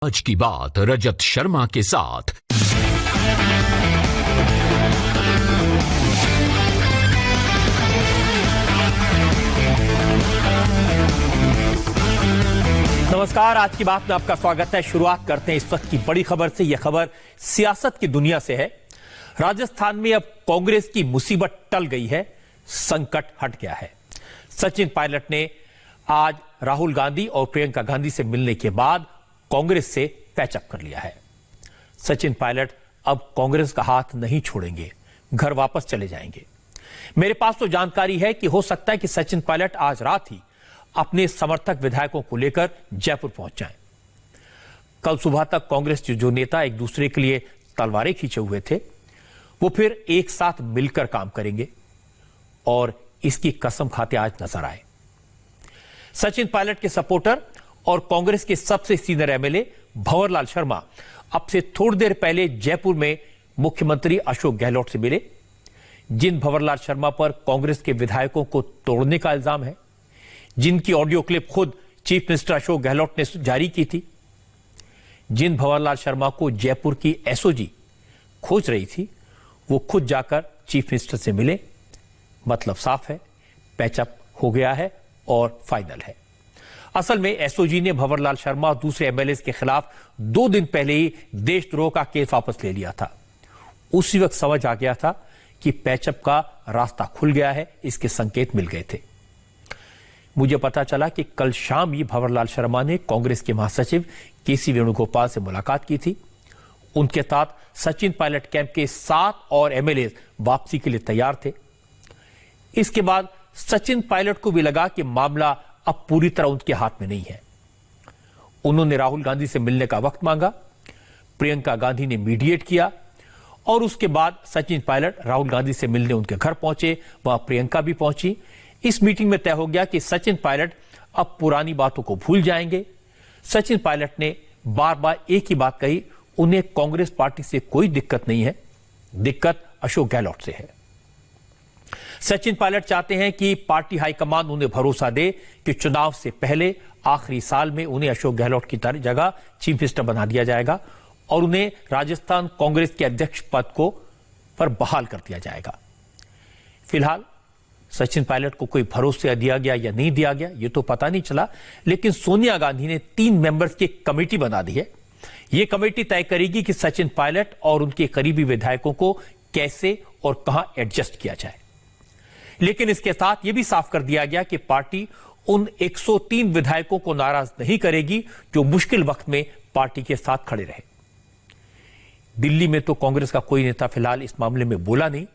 आज की बात रजत शर्मा के साथ। नमस्कार, आज की बात में आपका स्वागत है। शुरुआत करते हैं इस वक्त की बड़ी खबर से। यह खबर सियासत की दुनिया से है। राजस्थान में अब कांग्रेस की मुसीबत टल गई है, संकट हट गया है। सचिन पायलट ने आज राहुल गांधी और प्रियंका गांधी से मिलने के बाद कांग्रेस से पैचअप कर लिया है। सचिन पायलट अब कांग्रेस का हाथ नहीं छोड़ेंगे, घर वापस चले जाएंगे। मेरे पास तो जानकारी है कि हो सकता है कि सचिन पायलट आज रात ही अपने समर्थक विधायकों को लेकर जयपुर पहुंच जाएं। कल सुबह तक कांग्रेस के जो नेता एक दूसरे के लिए तलवारें खींचे हुए थे, वो फिर एक साथ मिलकर काम करेंगे और इसकी कसम खाते आज नजर आए। सचिन पायलट के सपोर्टर और कांग्रेस के सबसे सीनियर एमएलए भंवरलाल शर्मा अब से थोड़ी देर पहले जयपुर में मुख्यमंत्री अशोक गहलोत से मिले। जिन भंवरलाल शर्मा पर कांग्रेस के विधायकों को तोड़ने का इल्जाम है, जिनकी ऑडियो क्लिप खुद चीफ मिनिस्टर अशोक गहलोत ने जारी की थी, जिन भंवरलाल शर्मा को जयपुर की एसओजी खोज रही थी, वो खुद जाकर चीफ मिनिस्टर से मिले। मतलब साफ है, पैचअप हो गया है और फाइनल है। असल में एसओजी ने भंवरलाल शर्मा और दूसरे एमएलए के खिलाफ 2 दिन पहले ही देशद्रोह का केस वापस ले लिया था। उसी वक्त समझ आ गया था कि पैचअप का रास्ता खुल गया है, इसके संकेत मिल गए थे। मुझे पता चला कि कल शाम ही भंवरलाल शर्मा ने कांग्रेस के महासचिव केसी वेणुगोपाल से मुलाकात की थी। उनके साथ सचिन पायलट कैंप के 7 और एमएलए वापसी के लिए तैयार थे। इसके बाद सचिन पायलट को भी लगा कि मामला अब पूरी तरह उनके हाथ में नहीं है। उन्होंने राहुल गांधी से मिलने का वक्त मांगा, प्रियंका गांधी ने मीडिएट किया और उसके बाद सचिन पायलट राहुल गांधी से मिलने उनके घर पहुंचे, वहां प्रियंका भी पहुंची। इस मीटिंग में तय हो गया कि सचिन पायलट अब पुरानी बातों को भूल जाएंगे। सचिन पायलट ने बार बार एक ही बात कही, उन्हें कांग्रेस पार्टी से कोई दिक्कत नहीं है, दिक्कत अशोक गहलोत से है। सचिन पायलट चाहते हैं कि पार्टी हाईकमान उन्हें भरोसा दे कि चुनाव से पहले आखिरी साल में उन्हें अशोक गहलोत की जगह चीफ मिनिस्टर बना दिया जाएगा और उन्हें राजस्थान कांग्रेस के अध्यक्ष पद को पर बहाल कर दिया जाएगा। फिलहाल सचिन पायलट को कोई भरोसा दिया गया या नहीं दिया गया, यह तो पता नहीं चला, लेकिन सोनिया गांधी ने 3 मेंबर्स की कमेटी बना दी है। यह कमेटी तय करेगी कि सचिन पायलट और उनके करीबी विधायकों को कैसे और कहां एडजस्ट किया जाए। लेकिन इसके साथ यह भी साफ कर दिया गया कि पार्टी उन 103 विधायकों को नाराज नहीं करेगी जो मुश्किल वक्त में पार्टी के साथ खड़े रहे। दिल्ली में तो कांग्रेस का कोई नेता फिलहाल इस मामले में बोला नहीं,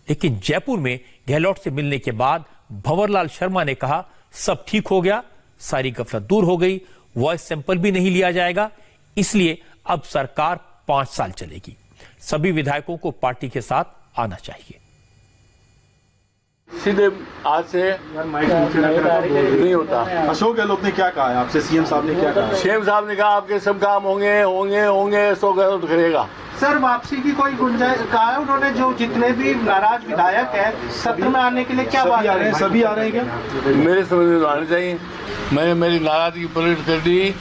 लेकिन जयपुर में गहलोत से मिलने के बाद भंवरलाल शर्मा ने कहा सब ठीक हो गया, सारी गफलत दूर हो गई, वॉइस सैंपल भी नहीं लिया जाएगा, इसलिए अब सरकार 5 साल चलेगी। सभी विधायकों को पार्टी के साथ आना चाहिए। सीधे आज से नहीं होता। अशोक गहलोत ने क्या कहा है आपसे? सीएम साहब ने क्या कहा? सीएम साहब ने कहा आपके सब काम होंगे होंगे होंगे, अशोक गहलोत करेगा। सर, वापसी की कोई गुंजाइश कहा है उन्होंने? जो जितने भी नाराज विधायक हैं सत्र में आने के लिए क्या बात आ रहे हैं? सभी आ रहे हैं क्या? मेरे समझ में आने चाहिए। मैंने मेरी नाराजगी प्रकट कर दी,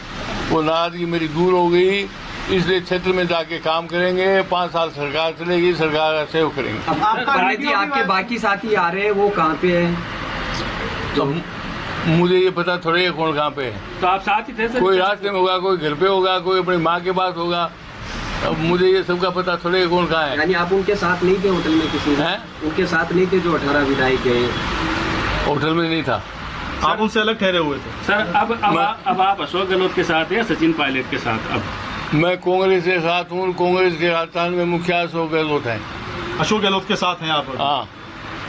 वो नाराजगी मेरी दूर हो गई, इसलिए क्षेत्र में जाके काम करेंगे। 5 साल सरकार चलेगी, सरकार सहयोग करेंगे। आपके बाकी साथी आ रहे हैं, वो कहाँ पे हैं? तो मुझे ये पता थोड़ा है कौन कहाँ पे है। तो आप साथ ही थे सर? कोई रास्ते में होगा, कोई घर पे होगा, कोई अपनी माँ के पास होगा। अब मुझे ये सबका पता थोड़ा है कौन कहाँ है। यानी आप उनके साथ नहीं थे होटल में? किसी हैं? उनके साथ नहीं थे जो 18 विधायक गए? होटल में नहीं था। आप उनसे अलग ठहरे हुए थे? सर, अब आप अशोक गहलोत के साथ या सचिन पायलट के साथ? अब मैं कांग्रेस के साथ हूँ। कांग्रेस के राजस्थान में मुखिया अशोक गहलोत हैं। अशोक गहलोत के साथ हैं आप? हाँ।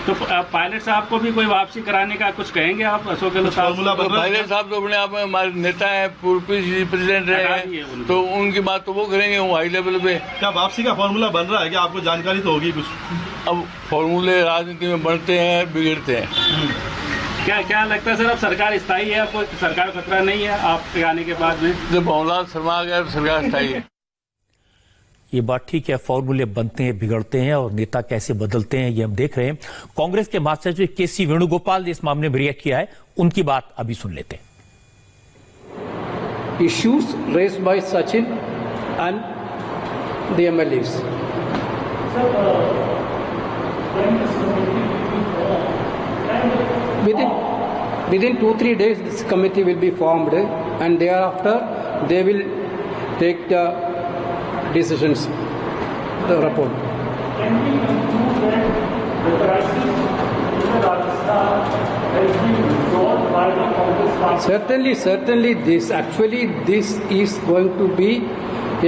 तो पायलट साहब को भी कोई वापसी कराने का कुछ कहेंगे आप? अशोक गहलोत साहब पायलट साहब तो अपने आप में हमारे नेता हैं, पूर्व प्रेसिडेंट रहे हैं, तो उनकी बात तो वो करेंगे, वो हाई लेवल पे। क्या वापसी का फॉर्मूला बन रहा है? क्या आपको जानकारी तो होगी कुछ? अब फॉर्मूले राजनीति में बनते हैं, बिगड़ते हैं। क्या लगता है सर, अब सरकार स्थायी है? आपको सरकार खतरा नहीं है आपके आने के बाद में? जब भंवरलाल शर्मा आ गया तो सरकार स्थायी है। ये बात ठीक है, फॉर्मूले बनते हैं, बिगड़ते हैं और नेता कैसे बदलते हैं ये हम देख रहे हैं। कांग्रेस के महासचिव केसी वेणुगोपाल ने इस मामले में रिएक्ट किया है, उनकी बात अभी सुन लेते हैं। issues raised by Sachin and the MLAs. Within 2-3 days, this committee will be formed, and thereafter they will take the decisions, the report. Can we conclude that the crisis in Rajasthan has been resolved by the Congress party? Certainly, this is going to be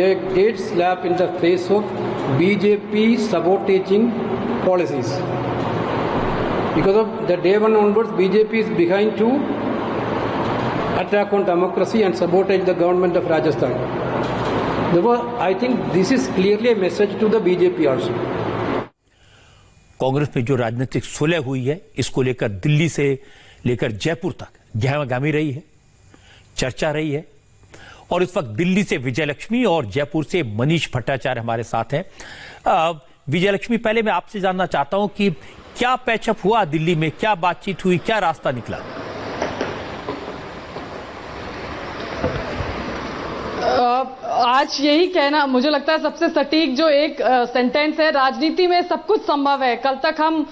a great slap in the face of BJP sabotaging policies. Because of the day one onwards, BJP is behind to attack on democracy and sabotage the government of Rajasthan. Therefore, I think this is clearly a message to the BJP also. Congress में जो राजनीतिक सुलह हुई है, इसको लेकर दिल्ली से लेकर जयपुर तक गहमागहमी रही है, चर्चा रही है। और इस वक्त दिल्ली से विजयलक्ष्मी और जयपुर से मनीष भट्टाचार्य हमारे साथ हैं। विजयलक्ष्मी, पहले मैं आपसे जानना चाहता हूं कि क्या पैचअप हुआ दिल्ली में, क्या बातचीत हुई, क्या रास्ता निकला? आज यही कहना मुझे लगता है सबसे सटीक जो एक सेंटेंस है, राजनीति में सब कुछ संभव है। कल तक हम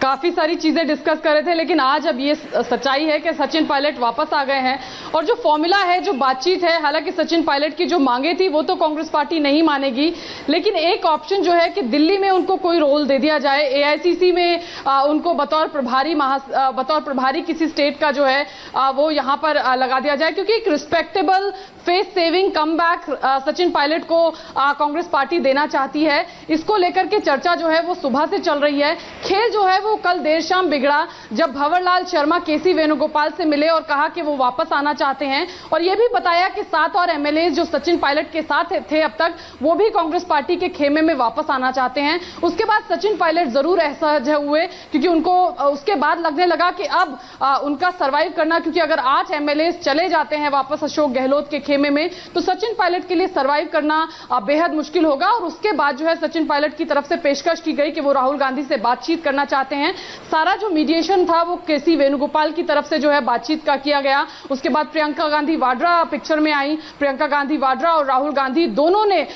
काफी सारी चीजें डिस्कस कर रहे थे, लेकिन आज अब ये सच्चाई है कि सचिन पायलट वापस आ गए हैं। और जो फॉर्मूला है, जो बातचीत है, हालांकि सचिन पायलट की जो मांगे थी वो तो कांग्रेस पार्टी नहीं मानेगी, लेकिन एक ऑप्शन जो है कि दिल्ली में उनको कोई रोल दे दिया जाए, एआईसीसी में उनको बतौर प्रभारी किसी स्टेट का जो है वो यहां पर लगा दिया जाए, क्योंकि एक respectable face saving come back Sachin Pilot को कांग्रेस पार्टी देना चाहती है। इसको लेकर के चर्चा जो है वो सुबह से चल रही है। खेल जो है वो कल देर शाम बिगड़ा जब भंवरलाल शर्मा केसी वेणुगोपाल से मिले और कहा कि वो वापस आना चाहते हैं, और ये भी बताया कि 7 और एमएलए जो सचिन पायलट के साथ थे अब तक, वो भी कांग्रेस पार्टी के खेमे में वापस आना चाहते हैं। उसके बाद सचिन पायलट जरूर असहज हुए, क्योंकि उनको उसके बाद लगने लगा कि अब उनका सर्वाइव करना, क्योंकि अगर 8 एमएलए चले जाते हैं वापस अशोक गहलोत के खेमे में, तो सचिन पायलट के लिए सर्वाइव करना बेहद मुश्किल होगा। और उसके बाद जो है सचिन पायलट की तरफ से पेशकश की गई कि वो राहुल गांधी से बातचीत करना चाहते हैं। सारा जो मीडिएशन था वो केसी वेणुगोपाल की तरफ से जो है बातचीत का किया गया। उसके बाद प्रियंका गांधी वाड्रा पिक्चर में आई। प्रियंका गांधी वाड्रा और राहुल गांधी दोनों ने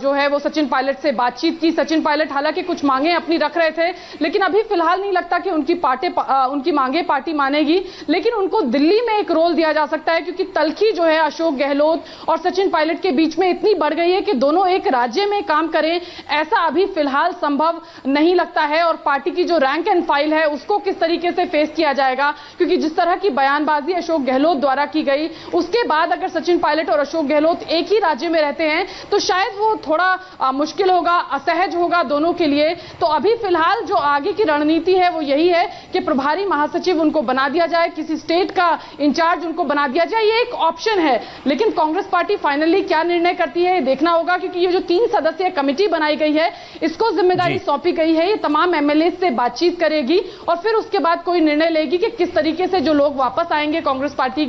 जो है वो सचिन पायलट से बातचीत की। सचिन पायलट हालांकि कुछ मांगे अपनी रख रहे थे, लेकिन अभी फिलहाल नहीं लगता कि उनकी मांगे पार्टी मानेगी, लेकिन उनको दिल्ली में एक रोल दिया जा सकता है, क्योंकि तलखी जो है अशोक गहलोत और सचिन पायलट के बीच में इतनी बढ़ गई है कि दोनों एक राज्य में काम करें, ऐसा अभी फिलहाल संभव नहीं लगता है। और पार्टी की जो रैंक एंड फाइल है उसको किस तरीके से फेस किया जाएगा, क्योंकि जिस तरह की बयानबाजी अशोक गहलोत द्वारा की गई, उसके बाद अगर सचिन पायलट और अशोक गहलोत एक ही राज्य में रहते हैं तो शायद वो थोड़ा मुश्किल होगा, असहज होगा दोनों के लिए। तो अभी फिलहाल जो आगे की रणनीति है वो यही है कि प्रभारी महासचिव उनको बना दिया जाए, किसी स्टेट का इंचार्ज उनको बना दिया जाए, ये एक ऑप्शन है। लेकिन कांग्रेस पार्टी फाइनली क्या निर्णय करती है ये देखना होगा, क्योंकि ये जो 3 सदस्यीय कमेटी बनाई गई है इसको जिम्मेदारी सौंपी गई है, ये तमाम एमएलए से बातचीत करेगी और फिर उसके बाद कोई निर्णय लेगी कि किस तरीके से जो लोग वापस आएंगे कांग्रेस पार्टी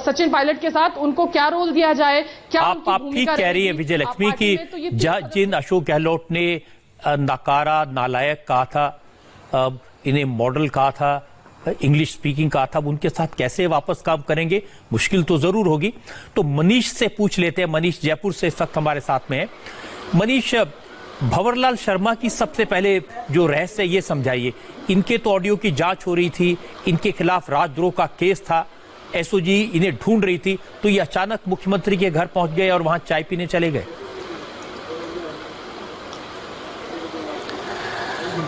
सचिन पायलट के साथ, उनको क्या रोल दिया जाए, क्या आप ठीक कह रही है विजयलक्ष्मी की जिन अशोक गहलोत ने नकारा, नालायक कहा था, इन्हें मॉडल कहा था, इंग्लिश स्पीकिंग कहा था, उनके साथ कैसे वापस काम करेंगे, मुश्किल तो जरूर होगी। तो मनीष से पूछ लेते हैं। मनीष जयपुर से इस वक्त हमारे साथ में है। मनीष, भंवरलाल शर्मा की सबसे पहले जो रहस्य ये समझाइए, इनके तो ऑडियो की जांच हो रही थी, इनके खिलाफ राजद्रोह का केस था, एसओजी इन्हें ढूंढ रही थी, तो ये अचानक मुख्यमंत्री के घर पहुंच गए और वहां चाय पीने चले गए।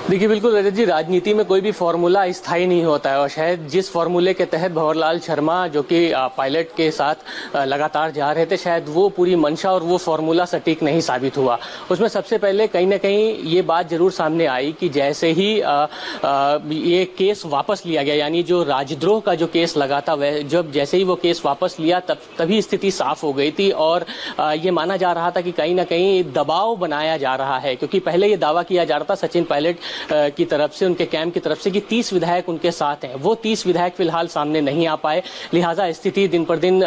देखिए, बिल्कुल रजत जी, राजनीति में कोई भी फॉर्मूला स्थायी नहीं होता है, और शायद जिस फॉर्मूले के तहत भंवरलाल शर्मा जो कि पायलट के साथ लगातार जा रहे थे, शायद वो पूरी मंशा और वो फॉर्मूला सटीक नहीं साबित हुआ। उसमें सबसे पहले कहीं ना कहीं ये बात जरूर सामने आई कि जैसे ही ये केस वापस लिया गया, यानी जो राजद्रोह का जो केस लगा था, वह जब जैसे ही वो केस वापस लिया तभी स्थिति साफ हो गई थी। और ये माना जा रहा था कि कहीं ना कहीं दबाव बनाया जा रहा है, क्योंकि पहले ये दावा किया जा रहा था सचिन पायलट की तरफ से, उनके कैंप की तरफ से कि 30 विधायक उनके साथ हैं। वो 30 विधायक फिलहाल सामने नहीं आ पाए, लिहाजा स्थिति दिन पर दिन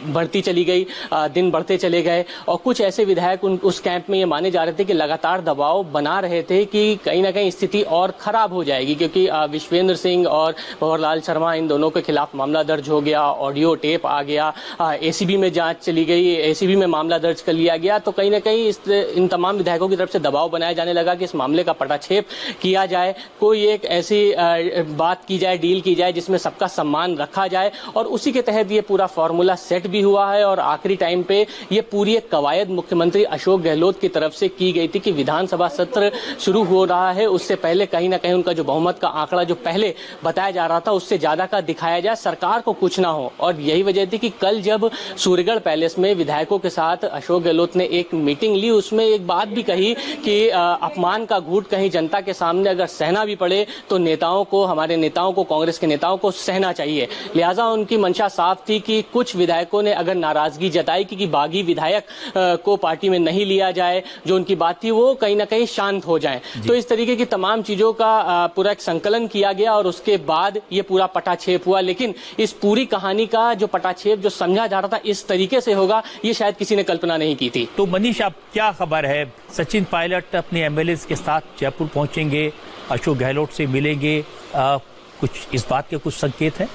बढ़ती चली गई, दिन बढ़ते चले गए और कुछ ऐसे विधायक उस कैंप में ये माने जा रहे थे कि लगातार दबाव बना रहे थे कि कहीं ना कहीं स्थिति और खराब हो जाएगी, क्योंकि विश्वेंद्र सिंह और भंवरलाल शर्मा इन दोनों के खिलाफ मामला दर्ज हो गया, ऑडियो टेप आ गया, एसीबी में जांच चली गई, एसीबी में मामला दर्ज कर लिया गया। तो कहीं ना कहीं इन तमाम विधायकों की तरफ से दबाव बनाया जाने लगा कि इस मामले का पटाक्षेप किया जाए, कोई एक ऐसी बात की जाए, डील की जाए जिसमें सबका सम्मान रखा जाए, और उसी के तहत ये पूरा फॉर्मूला सेट भी हुआ है। और आखिरी टाइम पे ये पूरी एक कवायद मुख्यमंत्री अशोक गहलोत की तरफ से की गई थी कि विधानसभा सत्र शुरू हो रहा है, उससे पहले कहीं ना कहीं उनका जो बहुमत का आंकड़ा जो पहले बताया जा रहा था उससे ज्यादा का दिखाया जाए, सरकार को कुछ ना हो। और यही वजह थी कि कल जब सूर्यगढ़ पैलेस में विधायकों के साथ अशोक गहलोत ने एक मीटिंग ली, उसमें एक बात भी कही कि अपमान का घूंट कहीं जनता के सामने अगर सहना भी पड़े तो नेताओं को, हमारे नेताओं को, कांग्रेस के नेताओं को सहना चाहिए। लिहाजा उनकी मंशा साफ थी कि कुछ विधायकों ने अगर नाराजगी जताई कि बागी विधायक को पार्टी में नहीं लिया जाए, जो उनकी बात थी वो कहीं ना कहीं शांत हो जाएं। तो इस तरीके की तमाम चीजों का पूरा एक संकलन किया गया और उसके बाद ये पूरा पटाक्षेप हुआ। लेकिन इस पूरी कहानी का जो पटाक्षेप जो समझा जा रहा था इस तरीके से होगा, ये शायद किसी ने कल्पना नहीं की थी। तो मनीष, अब क्या खबर है? सचिन पायलट अपने एमएलए के साथ जयपुर पहुंचेंगे, अशोक गहलोत से मिलेंगे, कुछ इस बात के कुछ संकेत हैं?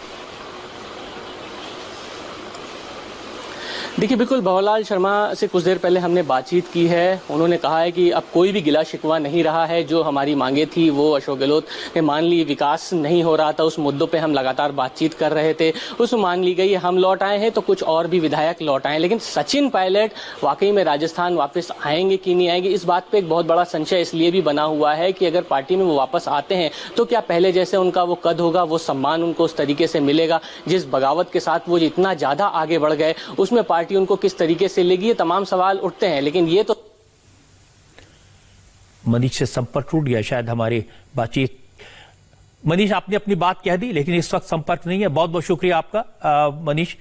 देखिए, बिल्कुल भंवरलाल शर्मा से कुछ देर पहले हमने बातचीत की है। उन्होंने कहा है कि अब कोई भी गिला शिकवा नहीं रहा है, जो हमारी मांगे थी वो अशोक गहलोत ने मान ली, विकास नहीं हो रहा था उस मुद्दों पे हम लगातार बातचीत कर रहे थे, उसमें मान ली गई। हम लौट आए हैं तो कुछ और भी विधायक लौट आए, लेकिन सचिन पायलट वाकई में राजस्थान वापस आएंगे कि नहीं आएंगे, इस बात पर एक बहुत बड़ा संशय इसलिए भी बना हुआ है कि अगर पार्टी में वो वापस आते हैं तो क्या पहले जैसे उनका वो कद होगा, वो सम्मान उनको उस तरीके से मिलेगा, जिस बगावत के साथ वो इतना ज्यादा आगे बढ़ गए उसमें पार्टी उनको किस तरीके से लेगी, ये तमाम सवाल उठते हैं। लेकिन ये तो मनीष से संपर्क टूट गया शायद हमारी बातचीत। मनीष, आपने अपनी बात कह दी लेकिन इस वक्त संपर्क नहीं है। बहुत बहुत शुक्रिया आपका मनीष।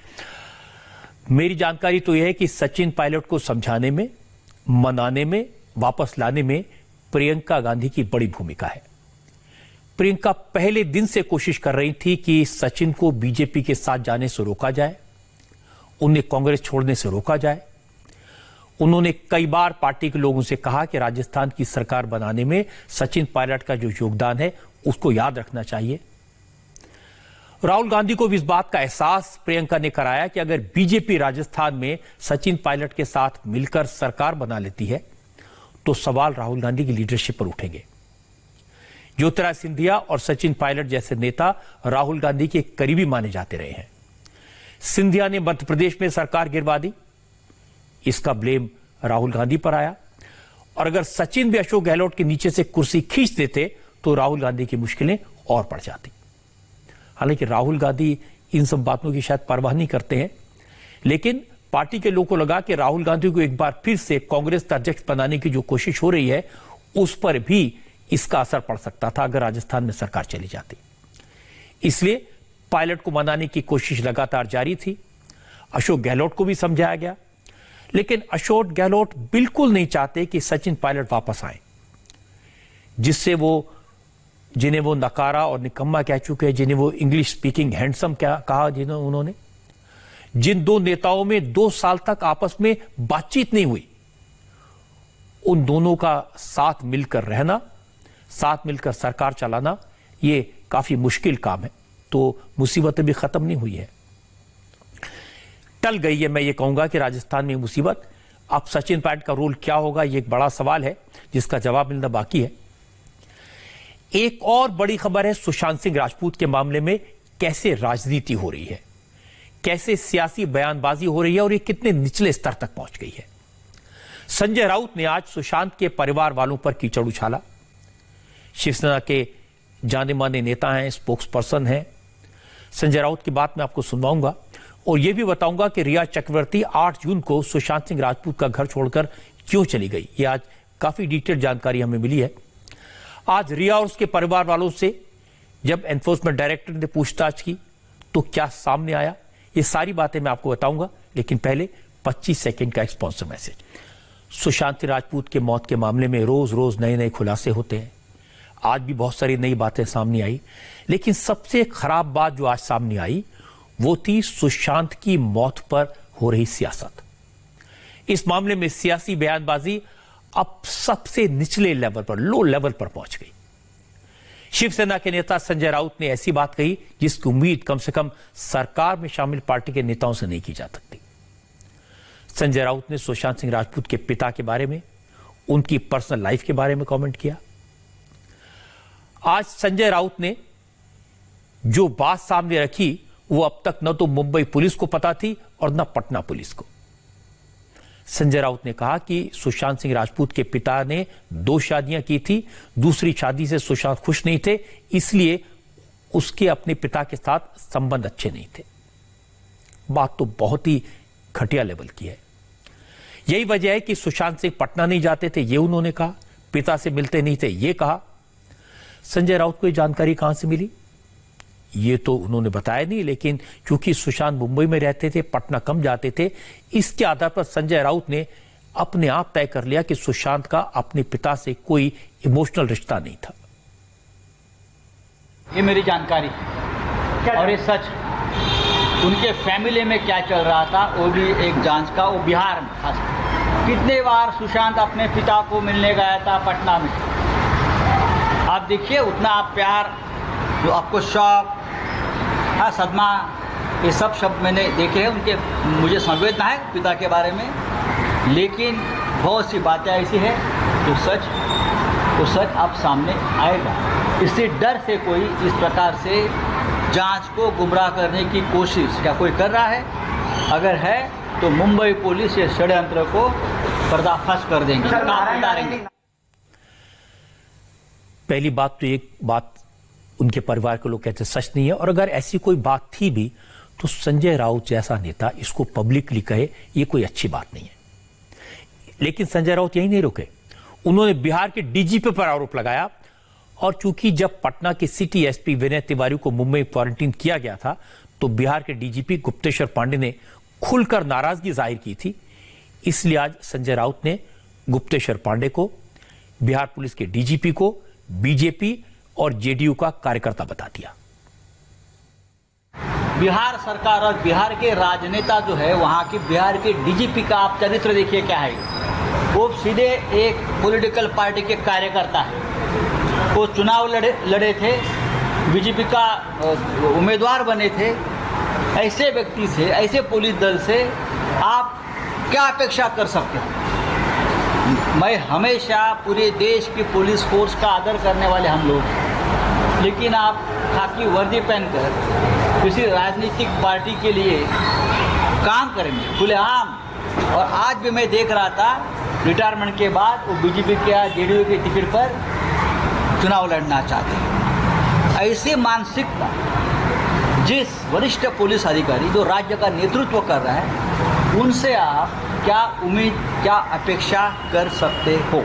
मेरी जानकारी तो यह है कि सचिन पायलट को समझाने में, मनाने में, वापस लाने में प्रियंका गांधी की बड़ी भूमिका है। प्रियंका पहले दिन से कोशिश कर रही थी कि सचिन को बीजेपी के साथ जाने से रोका जाए, उन्हें कांग्रेस छोड़ने से रोका जाए। उन्होंने कई बार पार्टी के लोगों से कहा कि राजस्थान की सरकार बनाने में सचिन पायलट का जो योगदान है उसको याद रखना चाहिए। राहुल गांधी को भी इस बात का एहसास प्रियंका ने कराया कि अगर बीजेपी राजस्थान में सचिन पायलट के साथ मिलकर सरकार बना लेती है तो सवाल राहुल गांधी की लीडरशिप पर उठेंगे। ज्योतिरादित्य सिंधिया और सचिन पायलट जैसे नेता राहुल गांधी के करीबी माने जाते रहे हैं। सिंधिया ने मध्य प्रदेश में सरकार गिरवा दी, इसका ब्लेम राहुल गांधी पर आया। और अगर सचिन भी अशोक गहलोत के नीचे से कुर्सी खींच देते तो राहुल गांधी की मुश्किलें और बढ़ जाती। हालांकि राहुल गांधी इन सब बातों की शायद परवाह नहीं करते हैं, लेकिन पार्टी के लोगों को लगा कि राहुल गांधी को एक बार फिर से कांग्रेस का अध्यक्ष बनाने की जो कोशिश हो रही है उस पर भी इसका असर पड़ सकता था अगर राजस्थान में सरकार चली जाती। इसलिए पायलट को मनाने की कोशिश लगातार जारी थी। अशोक गहलोत को भी समझाया गया, लेकिन अशोक गहलोत बिल्कुल नहीं चाहते कि सचिन पायलट वापस आए, जिससे जिन्हें वो नकारा और निकम्मा कह चुके हैं, जिन्हें वो इंग्लिश स्पीकिंग हैंडसम कहा उन्होंने, जिन दो नेताओं में 2 साल तक आपस में बातचीत नहीं हुई, उन दोनों का साथ मिलकर रहना, साथ मिलकर सरकार चलाना, ये काफी मुश्किल काम है। तो मुसीबतें भी खत्म नहीं हुई है, टल गई है। मैं ये कहूंगा कि राजस्थान में मुसीबत। अब सचिन पायलट का रोल क्या होगा, ये एक बड़ा सवाल है जिसका जवाब मिलना बाकी है। एक और बड़ी खबर है, सुशांत सिंह राजपूत के मामले में कैसे राजनीति हो रही है, कैसे सियासी बयानबाजी हो रही है और ये कितने निचले स्तर तक पहुंच गई है। संजय राउत ने आज सुशांत के परिवार वालों पर कीचड़ उछाला। शिवसेना के जाने माने नेता हैं, स्पोक्स पर्सन हैं। संजय राउत की बात मैं आपको सुनवाऊंगा और यह भी बताऊंगा कि रिया चक्रवर्ती 8 जून को सुशांत सिंह राजपूत का घर छोड़कर क्यों चली गई। यह आज काफी डिटेल जानकारी हमें मिली है। आज रिया और उसके परिवार वालों से जब एनफोर्समेंट डायरेक्टर ने पूछताछ की तो क्या सामने आया, ये सारी बातें मैं आपको बताऊंगा। लेकिन पहले 25 सेकंड का एक स्पॉन्सर मैसेज। सुशांत सिंह राजपूत के मौत के मामले में रोज रोज नए नए खुलासे होते हैं, आज भी बहुत सारी नई बातें सामने आई, लेकिन सबसे खराब बात जो आज सामने आई वो थी सुशांत की मौत पर हो रही सियासत। इस मामले में सियासी बयानबाजी अब सबसे निचले लेवल पर, लो लेवल पर पहुंच गई। शिवसेना के नेता संजय राउत ने ऐसी बात कही जिसकी उम्मीद कम से कम सरकार में शामिल पार्टी के नेताओं से नहीं की जा सकती। संजय राउत ने सुशांत सिंह राजपूत के पिता के बारे में, उनकी पर्सनल लाइफ के बारे में कमेंट किया। आज संजय राउत ने जो बात सामने रखी वो अब तक न तो मुंबई पुलिस को पता थी और न पटना पुलिस को। संजय राउत ने कहा कि सुशांत सिंह राजपूत के पिता ने 2 शादियां की थी, दूसरी शादी से सुशांत खुश नहीं थे, इसलिए उसके अपने पिता के साथ संबंध अच्छे नहीं थे। बात तो बहुत ही घटिया लेवल की है। यही वजह है कि सुशांत सिंह पटना नहीं जाते थे, ये उन्होंने कहा, पिता से मिलते नहीं थे, ये कहा। संजय राउत को ये जानकारी कहां से मिली ये तो उन्होंने बताया नहीं, लेकिन क्योंकि सुशांत मुंबई में रहते थे, पटना कम जाते थे, इसके आधार पर संजय राउत ने अपने आप तय कर लिया कि सुशांत का अपने पिता से कोई इमोशनल रिश्ता नहीं था। ये मेरी जानकारी और ये सच। उनके फैमिली में क्या चल रहा था वो भी एक जांच का, वो बिहार में खास। कितने बार सुशांत अपने पिता को मिलने गया था पटना में। आप देखिए उतना आप प्यार, जो आपको शौक, सदमा, ये सब शब्द मैंने देखे हैं उनके। मुझे संवेदना है पिता के बारे में, लेकिन बहुत सी बातें ऐसी है जो सच अब सामने आएगा। इसी डर से कोई इस प्रकार से जांच को गुमराह करने की कोशिश क्या कोई कर रहा है? अगर है तो मुंबई पुलिस ये षड्यंत्र को पर्दाफाश कर देंगे। पहली बात तो एक बात उनके परिवार के लोग कहते सच नहीं है, और अगर ऐसी कोई बात थी भी तो संजय राउत जैसा नेता इसको पब्लिकली कहे ये कोई अच्छी बात नहीं है। लेकिन संजय राउत यही नहीं रुके, उन्होंने बिहार के डीजीपी पर आरोप लगाया। और चूंकि जब पटना के सिटी एसपी विनय तिवारी को मुंबई क्वारंटीन किया गया था तो बिहार के डीजीपी गुप्तेश्वर पांडे ने खुलकर नाराजगी जाहिर की थी, इसलिए आज संजय राउत ने गुप्तेश्वर पांडे को, बिहार पुलिस के डीजीपी को बीजेपी और जेडीयू का कार्यकर्ता बता दिया। बिहार सरकार और बिहार के राजनेता जो है, वहां की बिहार के डीजीपी का आप चरित्र देखिए क्या है। वो सीधे एक पॉलिटिकल पार्टी के कार्यकर्ता है। वो चुनाव लड़े थे, बीजेपी का उम्मीदवार बने थे। ऐसे व्यक्ति से, ऐसे पुलिस दल से आप क्या अपेक्षा कर सकते हैं? मैं हमेशा पूरे देश की पुलिस फोर्स का आदर करने वाले हम लोग हैं, लेकिन आप खाकी वर्दी पहनकर किसी राजनीतिक पार्टी के लिए काम करेंगे खुलेआम। और आज भी मैं देख रहा था रिटायरमेंट के बाद वो बीजेपी के या जेडीयू के टिकट पर चुनाव लड़ना चाहते हैं। ऐसी मानसिकता जिस वरिष्ठ पुलिस अधिकारी जो राज्य का नेतृत्व कर रहा है, उनसे आप क्या उम्मीद, क्या अपेक्षा कर सकते हो?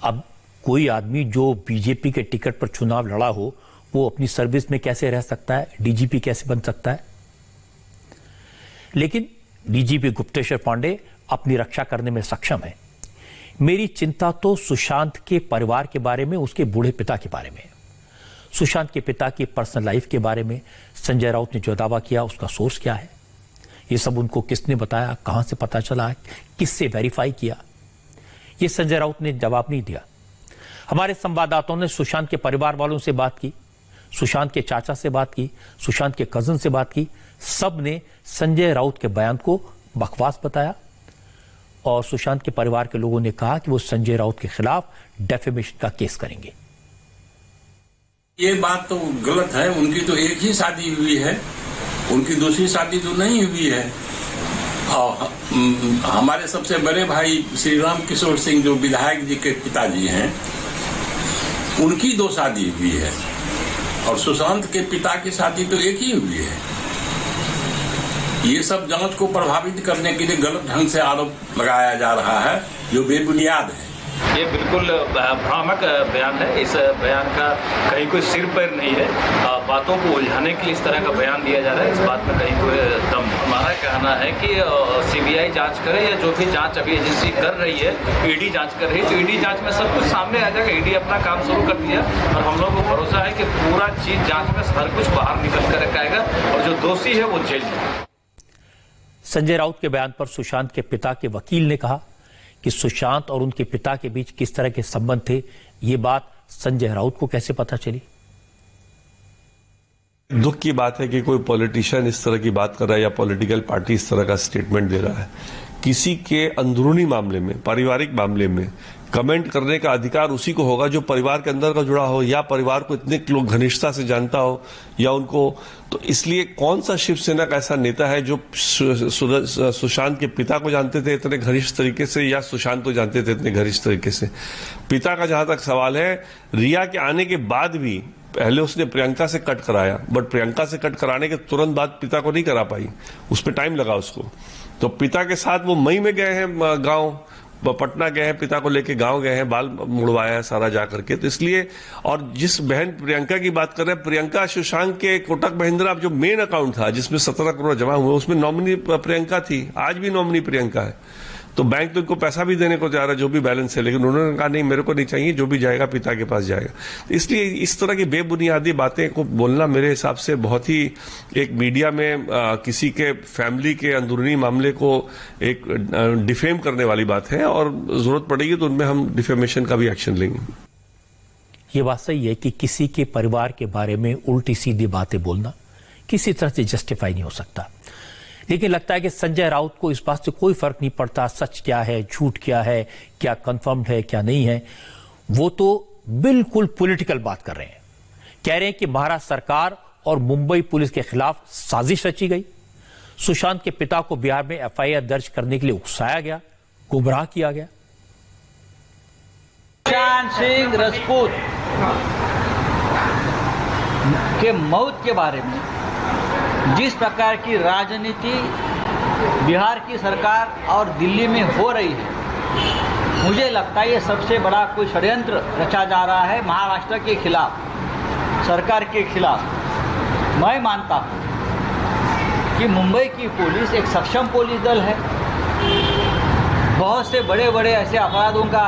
अब कोई आदमी जो बीजेपी के टिकट पर चुनाव लड़ा हो वो अपनी सर्विस में कैसे रह सकता है, डीजीपी कैसे बन सकता है? लेकिन डीजीपी गुप्तेश्वर पांडे अपनी रक्षा करने में सक्षम है। मेरी चिंता तो सुशांत के परिवार के बारे में, उसके बूढ़े पिता के बारे में। सुशांत के पिता की पर्सनल लाइफ के बारे में संजय राउत ने जो दावा किया उसका सोर्स क्या है, ये सब उनको किसने बताया, कहां से पता चला, किससे वेरीफाई किया, ये संजय राउत ने जवाब नहीं दिया। हमारे संवाददाताओं ने सुशांत के परिवार वालों से बात की, सुशांत के चाचा से बात की, सुशांत के कजन से बात की, सब ने संजय राउत के बयान को बकवास बताया। और सुशांत के परिवार के लोगों ने कहा कि वो संजय राउत के खिलाफ डेफेमेशन का केस करेंगे। ये बात तो गलत है। उनकी तो एक ही शादी हुई है, उनकी दूसरी शादी तो नहीं हुई है। और हमारे सबसे बड़े भाई श्री राम किशोर सिंह जो विधायक जी के पिताजी हैं, उनकी 2 शादी हुई है। और सुशांत के पिता की शादी तो एक ही हुई है। ये सब जांच को प्रभावित करने के लिए गलत ढंग से आरोप लगाया जा रहा है जो बेबुनियाद है। ये बिल्कुल भ्रामक बयान है। इस बयान का कहीं कोई सिर पैर नहीं है। बातों को उलझाने के लिए इस तरह का बयान दिया जा रहा है, इस बात में कहीं कोई दम नहीं। हमारा कहना है कि सीबीआई जांच करे या जो भी जांच अभी एजेंसी कर रही है, ईडी जांच कर रही है, तो ईडी जांच में सब कुछ सामने आ जाएगा। ईडी अपना काम शुरू कर दिया और हम लोगों को भरोसा है कि पूरा चीज जांच में हर कुछ बाहर निकल कर आएगा और जो दोषी है वो जेल जाएगा। संजय राउत के बयान पर सुशांत के पिता के वकील ने कहा कि सुशांत और उनके पिता के बीच किस तरह के संबंध थे, ये बात संजय राउत को कैसे पता चली? दुख की बात है कि कोई पॉलिटिशियन इस तरह की बात कर रहा है या पॉलिटिकल पार्टी इस तरह का स्टेटमेंट दे रहा है। किसी के अंदरूनी मामले में, पारिवारिक मामले में कमेंट करने का अधिकार उसी को होगा जो परिवार के अंदर का जुड़ा हो या परिवार को इतने लोग घनिष्ठता से जानता हो या उनको। तो इसलिए कौन सा शिवसेना का ऐसा नेता है जो सुशांत के पिता को जानते थे इतने घनिष्ठ तरीके से या सुशांत को जानते थे इतने घनिष्ठ तरीके से? पिता का जहां तक सवाल है, रिया के आने के बाद भी पहले उसने प्रियंका से कट कराया, बट प्रियंका से कट कराने के तुरंत बाद पिता को नहीं करा पाई, उस पर टाइम लगा उसको। तो पिता के साथ वो मई में गए हैं गांव, पटना गए हैं, पिता को लेके गांव गए हैं, बाल मुड़वाया है सारा जा करके। तो इसलिए, और जिस बहन प्रियंका की बात कर रहे हैं, प्रियंका सुशांत के कोटक महिंद्रा जो मेन अकाउंट था जिसमें 17 करोड़ जमा हुए, उसमें नॉमिनी प्रियंका थी, आज भी नॉमिनी प्रियंका है। तो बैंक तो इनको पैसा भी देने को जा रहा है जो भी बैलेंस है, लेकिन उन्होंने कहा नहीं, मेरे को नहीं चाहिए, जो भी जाएगा पिता के पास जाएगा। इसलिए इस तरह की बेबुनियादी बातें को बोलना मेरे हिसाब से बहुत ही एक मीडिया में किसी के फैमिली के अंदरूनी मामले को एक डिफेम करने वाली बात है, और जरूरत पड़ेगी तो उनमें हम डिफेमेशन का भी एक्शन लेंगे। ये बात सही है कि किसी के परिवार के बारे में उल्टी सीधी बातें बोलना किसी तरह से जस्टिफाई नहीं हो सकता, लेकिन लगता है कि संजय राउत को इस बात से कोई फर्क नहीं पड़ता सच क्या है, झूठ क्या है, क्या कंफर्म्ड है, क्या नहीं है। वो तो बिल्कुल पॉलिटिकल बात कर रहे हैं। कह रहे हैं कि महाराष्ट्र सरकार और मुंबई पुलिस के खिलाफ साजिश रची गई, सुशांत के पिता को बिहार में एफआईआर दर्ज करने के लिए उकसाया गया, गुमराह किया गया। सुशांत सिंह राजपूत के मौत के बारे में जिस प्रकार की राजनीति बिहार की सरकार और दिल्ली में हो रही है, मुझे लगता है ये सबसे बड़ा कोई षड्यंत्र रचा जा रहा है महाराष्ट्र के खिलाफ, सरकार के खिलाफ। मैं मानता हूँ कि मुंबई की पुलिस एक सक्षम पुलिस दल है। बहुत से बड़े बड़े ऐसे अपराधों का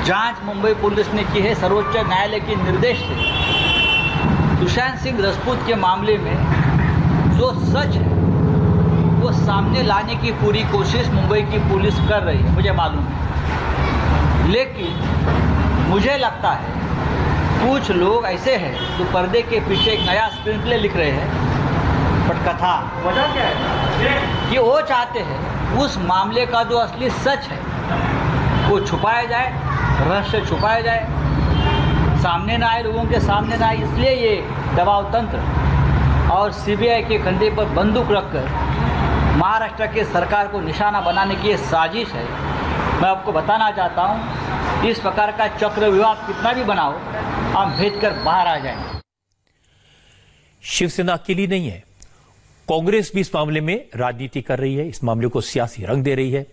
जांच मुंबई पुलिस ने की है सर्वोच्च न्यायालय के निर्देश से। सुशांत सिंह राजपूत के मामले में जो सच है वो सामने लाने की पूरी कोशिश मुंबई की पुलिस कर रही है, मुझे मालूम है। लेकिन मुझे लगता है कुछ लोग ऐसे हैं जो पर्दे के पीछे एक नया स्क्रीन प्ले लिख रहे हैं, पटकथा। वजह क्या है कि वो चाहते हैं उस मामले का जो असली सच है वो छुपाया जाए, रहस्य छुपाया जाए, सामने ना आए, लोगों के सामने ना आए। इसलिए ये दबाव तंत्र और सीबीआई के कंधे पर बंदूक रखकर महाराष्ट्र के सरकार को निशाना बनाने की ये साजिश है। मैं आपको बताना चाहता हूं, इस प्रकार का चक्रव्यूह कितना भी बनाओ, आप भेज कर बाहर आ जाएंगे। शिवसेना अकेली नहीं है, कांग्रेस भी इस मामले में राजनीति कर रही है, इस मामले को सियासी रंग दे रही है।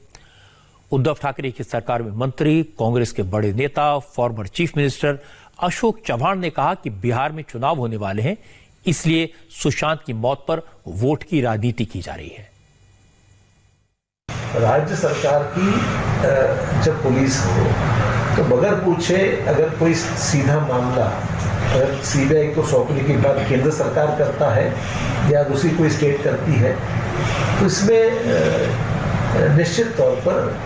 उद्धव ठाकरे की सरकार में मंत्री, कांग्रेस के बड़े नेता, former chief minister Ashok Chavan ने कहा कि बिहार में चुनाव होने वाले हैं, इसलिए सुशांत की मौत पर वोट की राजनीति की जा रही है। राज्य सरकार की जब पुलिस हो तो बगैर पूछे अगर कोई सीधा मामला अगर सीबीआई को सौंपने के बाद केंद्र सरकार करता है या दूसरी कोई स्टेट करती है, तो इसमें निश्चित तौर पर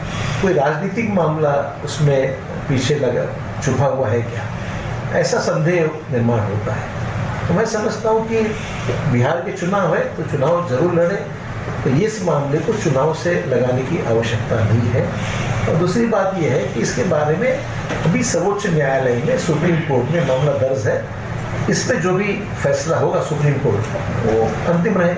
कोई राजनीतिक मामला उसमें पीछे लगा छुपा हुआ है क्या, ऐसा संदेह निर्माण होता है। तो मैं समझता हूँ कि बिहार के चुनाव है तो चुनाव जरूर लड़े, तो ये इस मामले को चुनाव से लगाने की आवश्यकता नहीं है। और दूसरी बात यह है कि इसके बारे में अभी सर्वोच्च न्यायालय में, सुप्रीम कोर्ट में मामला दर्ज है, इस पे जो भी फैसला होगा सुप्रीम कोर्ट वो अंतिम रहे।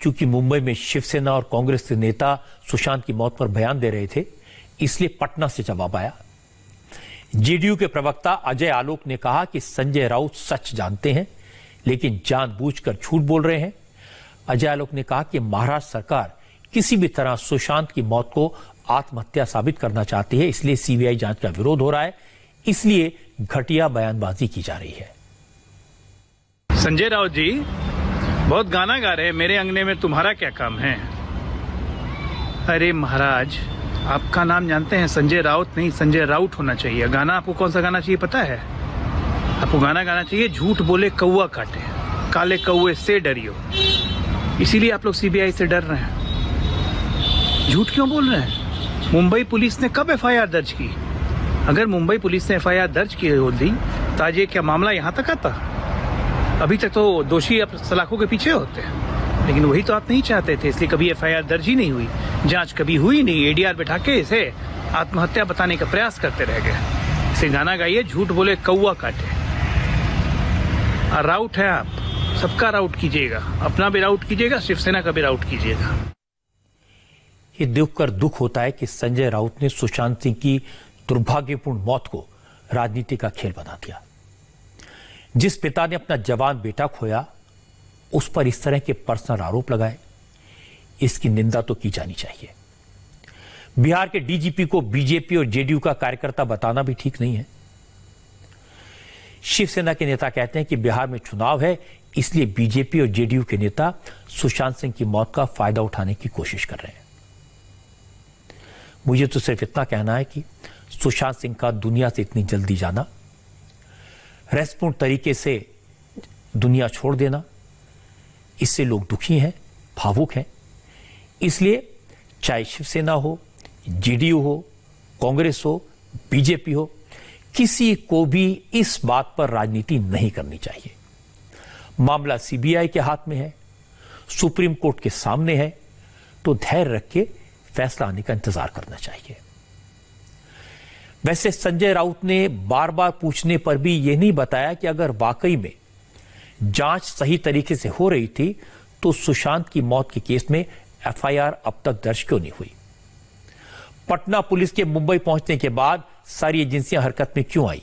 चूंकि मुंबई में शिवसेना और कांग्रेस के नेता सुशांत की मौत पर बयान दे रहे थे, इसलिए पटना से जवाब आया। जेडीयू के प्रवक्ता अजय आलोक ने कहा कि संजय राउत सच जानते हैं लेकिन जानबूझकर झूठ बोल रहे हैं। अजय आलोक ने कहा कि महाराष्ट्र सरकार किसी भी तरह सुशांत की मौत को आत्महत्या साबित करना चाहती है, इसलिए सीबीआई जांच का विरोध हो रहा है, इसलिए घटिया बयानबाजी की जा रही है। संजय राउत जी बहुत गाना गा रहे हैं, मेरे अंगने में तुम्हारा क्या काम है। अरे महाराज, आपका नाम जानते हैं, संजय राउत नहीं संजय राउत होना चाहिए। गाना आपको कौन सा गाना चाहिए पता है? आपको गाना गाना चाहिए झूठ बोले कौआ काटे, काले कौए से डरियो। इसीलिए आप लोग सीबीआई से डर रहे हैं। झूठ क्यों बोल रहे हैं? मुंबई पुलिस ने कब एफआईआर दर्ज की? अगर मुंबई पुलिस ने एफआईआर दर्ज की होती तो आज ये क्या मामला यहाँ तक आता? अभी तक तो दोषी अब सलाखों के पीछे होते हैं, लेकिन वही तो आप नहीं चाहते थे, इसलिए कभी एफआईआर दर्ज ही नहीं हुई, जांच कभी हुई नहीं। एडीआर बैठा के इसे आत्महत्या बताने का प्रयास करते रह गए। इसे गाना गाइए झूठ बोले कौआ काटे। राउट है आप, सबका राउट कीजिएगा, अपना भी राउट कीजिएगा, शिवसेना का भी राउट कीजिएगा। ये देखकर दुख होता है कि संजय राउत ने सुशांत सिंह की दुर्भाग्यपूर्ण मौत को राजनीति का खेल बना दिया। जिस पिता ने अपना जवान बेटा खोया, उस पर इस तरह के पर्सनल आरोप लगाए, इसकी निंदा तो की जानी चाहिए। बिहार के डीजीपी को बीजेपी और जेडीयू का कार्यकर्ता बताना भी ठीक नहीं है। शिवसेना के नेता कहते हैं कि बिहार में चुनाव है, इसलिए बीजेपी और जेडीयू के नेता सुशांत सिंह की मौत का फायदा उठाने की कोशिश कर रहे हैं। मुझे तो सिर्फ इतना कहना है कि सुशांत सिंह का दुनिया से इतनी जल्दी जाना, रहस्यपूर्ण तरीके से दुनिया छोड़ देना, इससे लोग दुखी हैं, भावुक हैं। इसलिए चाहे शिवसेना हो, जेडीयू हो, कांग्रेस हो, बीजेपी हो, किसी को भी इस बात पर राजनीति नहीं करनी चाहिए। मामला सीबीआई के हाथ में है, सुप्रीम कोर्ट के सामने है, तो धैर्य रख के फैसला आने का इंतजार करना चाहिए। वैसे संजय राउत ने बार बार पूछने पर भी यह नहीं बताया कि अगर वाकई में जांच सही तरीके से हो रही थी तो सुशांत की मौत के केस में एफआईआर अब तक दर्ज क्यों नहीं हुई। पटना पुलिस के मुंबई पहुंचने के बाद सारी एजेंसियां हरकत में क्यों आई।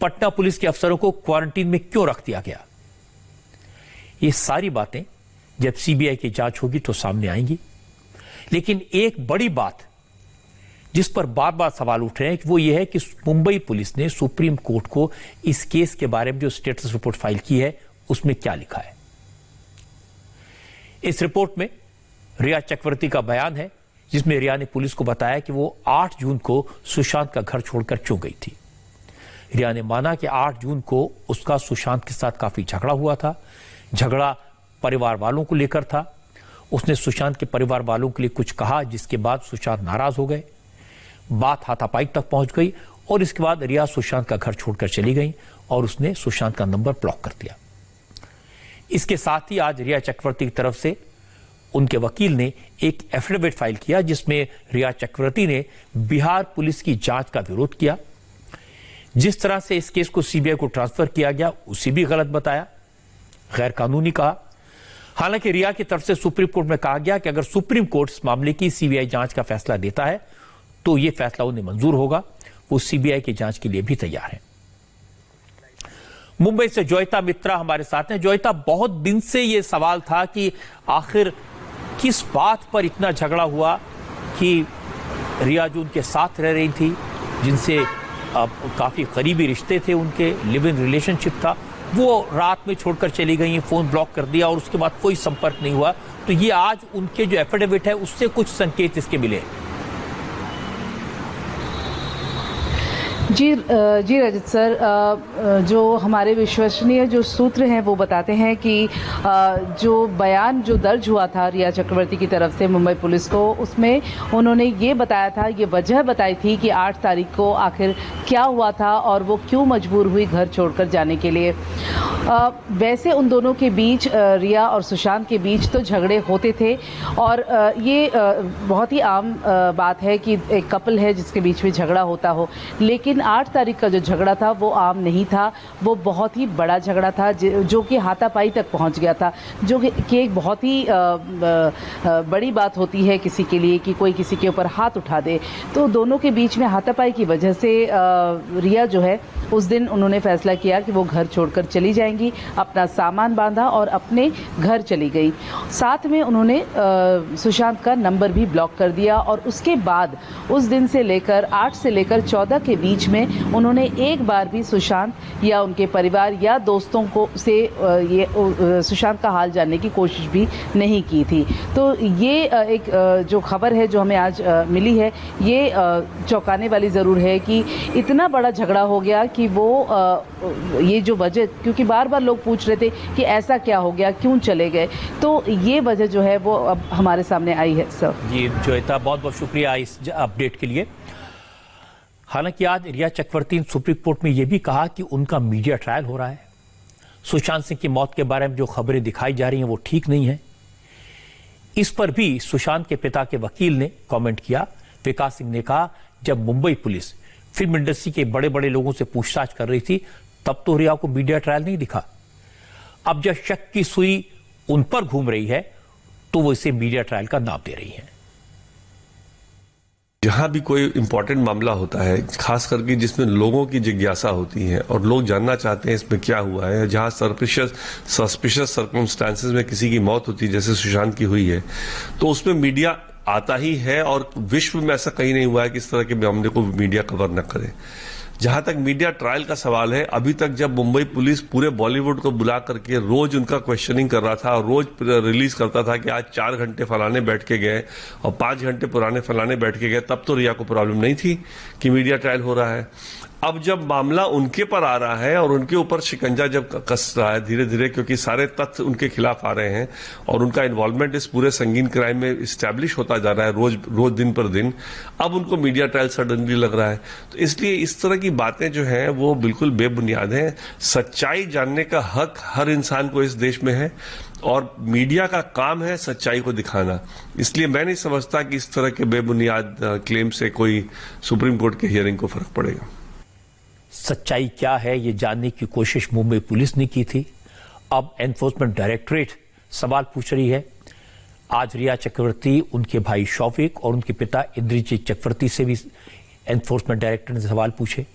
पटना पुलिस के अफसरों को क्वारंटीन में क्यों रख दिया गया। ये सारी बातें जब सीबीआई की जांच होगी तो सामने आएंगी। लेकिन एक बड़ी बात जिस पर बार बार सवाल उठ रहे हैं वो ये है कि मुंबई पुलिस ने सुप्रीम कोर्ट को इस केस के बारे में जो स्टेटस रिपोर्ट फाइल की है उसमें क्या लिखा है। इस रिपोर्ट में रिया चक्रवर्ती का बयान है, जिसमें रिया ने पुलिस को बताया कि वो 8 जून को सुशांत का घर छोड़कर क्यों गई थी। रिया ने माना कि 8 जून को उसका सुशांत के साथ काफी झगड़ा हुआ था। झगड़ा परिवार वालों को लेकर था। उसने सुशांत के परिवार वालों के लिए कुछ कहा, जिसके बाद सुशांत नाराज हो गए। बात हाथापाई तक पहुंच गई और इसके बाद रिया सुशांत का घर छोड़कर चली गई और उसने सुशांत का नंबर ब्लॉक कर दिया। इसके साथ ही आज रिया चक्रवर्ती की तरफ से उनके वकील ने एक एफिडेविट फाइल किया, जिसमें रिया चक्रवर्ती ने बिहार पुलिस की जांच का विरोध किया। जिस तरह से इस केस को सीबीआई को ट्रांसफर किया गया उसे भी गलत बताया, गैर कानूनी कहा। हालांकि रिया की तरफ से सुप्रीम कोर्ट में कहा गया कि अगर सुप्रीम कोर्ट इस मामले की सीबीआई जांच का फैसला देता है तो यह फैसला उन्हें मंजूर होगा। वो सीबीआई की जांच के लिए भी तैयार है। मुंबई से जोयिता मित्रा हमारे साथ हैं। जोयिता, बहुत दिन से यह सवाल था कि आखिर किस बात पर इतना झगड़ा हुआ कि रिया जो उनके साथ रह रही थी, जिनसे काफी करीबी रिश्ते थे, उनके लिव इन रिलेशनशिप था, वो रात में छोड़कर चली गई, फोन ब्लॉक कर दिया और उसके बाद कोई संपर्क नहीं हुआ। तो ये आज उनके जो एफिडेविट है उससे कुछ संकेत इसके मिले। जी रजत सर, जो हमारे विश्वसनीय जो सूत्र हैं वो बताते हैं कि जो बयान जो दर्ज हुआ था रिया चक्रवर्ती की तरफ से मुंबई पुलिस को, उसमें उन्होंने ये बताया था, ये वजह बताई थी कि 8 तारीख को आखिर क्या हुआ था और वो क्यों मजबूर हुई घर छोड़कर जाने के लिए। वैसे उन दोनों के बीच, रिया और सुशांत के बीच तो झगड़े होते थे और ये बहुत ही आम बात है कि एक कपल है जिसके बीच में झगड़ा होता हो। लेकिन 8 तारीख का जो झगड़ा था वो आम नहीं था, वो बहुत ही बड़ा झगड़ा था जो कि हाथापाई तक पहुंच गया था, जो कि एक बहुत ही बड़ी बात होती है किसी के लिए कि कोई किसी के ऊपर हाथ उठा दे। तो दोनों के बीच में हाथापाई की वजह से रिया जो है उस दिन उन्होंने फैसला किया कि वो घर छोड़कर चली जाएंगी, अपना सामान बांधा और अपने घर चली गई। साथ में उन्होंने सुशांत का नंबर भी ब्लॉक कर दिया और उसके बाद उस दिन से लेकर 8 से लेकर 14 के बीच में उन्होंने एक बार भी सुशांत या उनके परिवार या दोस्तों को से ये सुशांत का हाल जानने की कोशिश भी नहीं की थी। तो ये एक जो खबर है जो हमें आज मिली है ये चौंकाने वाली ज़रूर है कि इतना बड़ा झगड़ा हो गया कि वो ये जो वजह, क्योंकि बार बार लोग पूछ रहे थे कि ऐसा क्या हो गया, क्यों चले गए, तो ये वजह जो है वो अब हमारे सामने आई है। सर जी जोयता, बहुत बहुत शुक्रिया इस अपडेट के लिए। हालांकि आज रिया चक्रवर्ती ने सुप्रीम कोर्ट में यह भी कहा कि उनका मीडिया ट्रायल हो रहा है, सुशांत सिंह की मौत के बारे में जो खबरें दिखाई जा रही हैं वो ठीक नहीं है। इस पर भी सुशांत के पिता के वकील ने कमेंट किया। विकास सिंह ने कहा, जब मुंबई पुलिस फिल्म इंडस्ट्री के बड़े बड़े लोगों से पूछताछ कर रही थी तब तो रिया को मीडिया ट्रायल नहीं दिखा। अब जब शक की सुई उन पर घूम रही है तो वो इसे मीडिया ट्रायल का नाम दे रही है। जहां भी कोई इंपॉर्टेंट मामला होता है, खास करके जिसमें लोगों की जिज्ञासा होती है और लोग जानना चाहते हैं इसमें क्या हुआ है, जहां सस्पिशियस सर्कमस्टांसेस में किसी की मौत होती है जैसे सुशांत की हुई है, तो उसमें मीडिया आता ही है। और विश्व में ऐसा कहीं नहीं हुआ है कि इस तरह के मामले को मीडिया कवर न करे। जहां तक मीडिया ट्रायल का सवाल है, अभी तक जब मुंबई पुलिस पूरे बॉलीवुड को बुला करके रोज उनका क्वेश्चनिंग कर रहा था और रोज रिलीज करता था कि आज 4 घंटे फलाने बैठ के गए और 5 घंटे पुराने फलाने बैठ के गए, तब तो रिया को प्रॉब्लम नहीं थी कि मीडिया ट्रायल हो रहा है। अब जब मामला उनके पर आ रहा है और उनके ऊपर शिकंजा जब कस रहा है धीरे धीरे, क्योंकि सारे तथ्य उनके खिलाफ आ रहे हैं और उनका इन्वॉल्वमेंट इस पूरे संगीन क्राइम में इस्टेब्लिश होता जा रहा है रोज दिन पर दिन, अब उनको मीडिया ट्रायल सडनली लग रहा है। तो इसलिए इस तरह की बातें जो हैं वो बिल्कुल बेबुनियाद हैं। सच्चाई जानने का हक हर इंसान को इस देश में है और मीडिया का काम है सच्चाई को दिखाना। इसलिए मैं नहीं समझता कि इस तरह के बेबुनियाद क्लेम से कोई सुप्रीम कोर्ट के हियरिंग को फर्क पड़ेगा। सच्चाई क्या है ये जानने की कोशिश मुंबई पुलिस ने की थी, अब एनफोर्समेंट डायरेक्टरेट सवाल पूछ रही है। आज रिया चक्रवर्ती, उनके भाई शौविक और उनके पिता इंद्रजीत चक्रवर्ती से भी एनफोर्समेंट डायरेक्टर ने सवाल पूछे।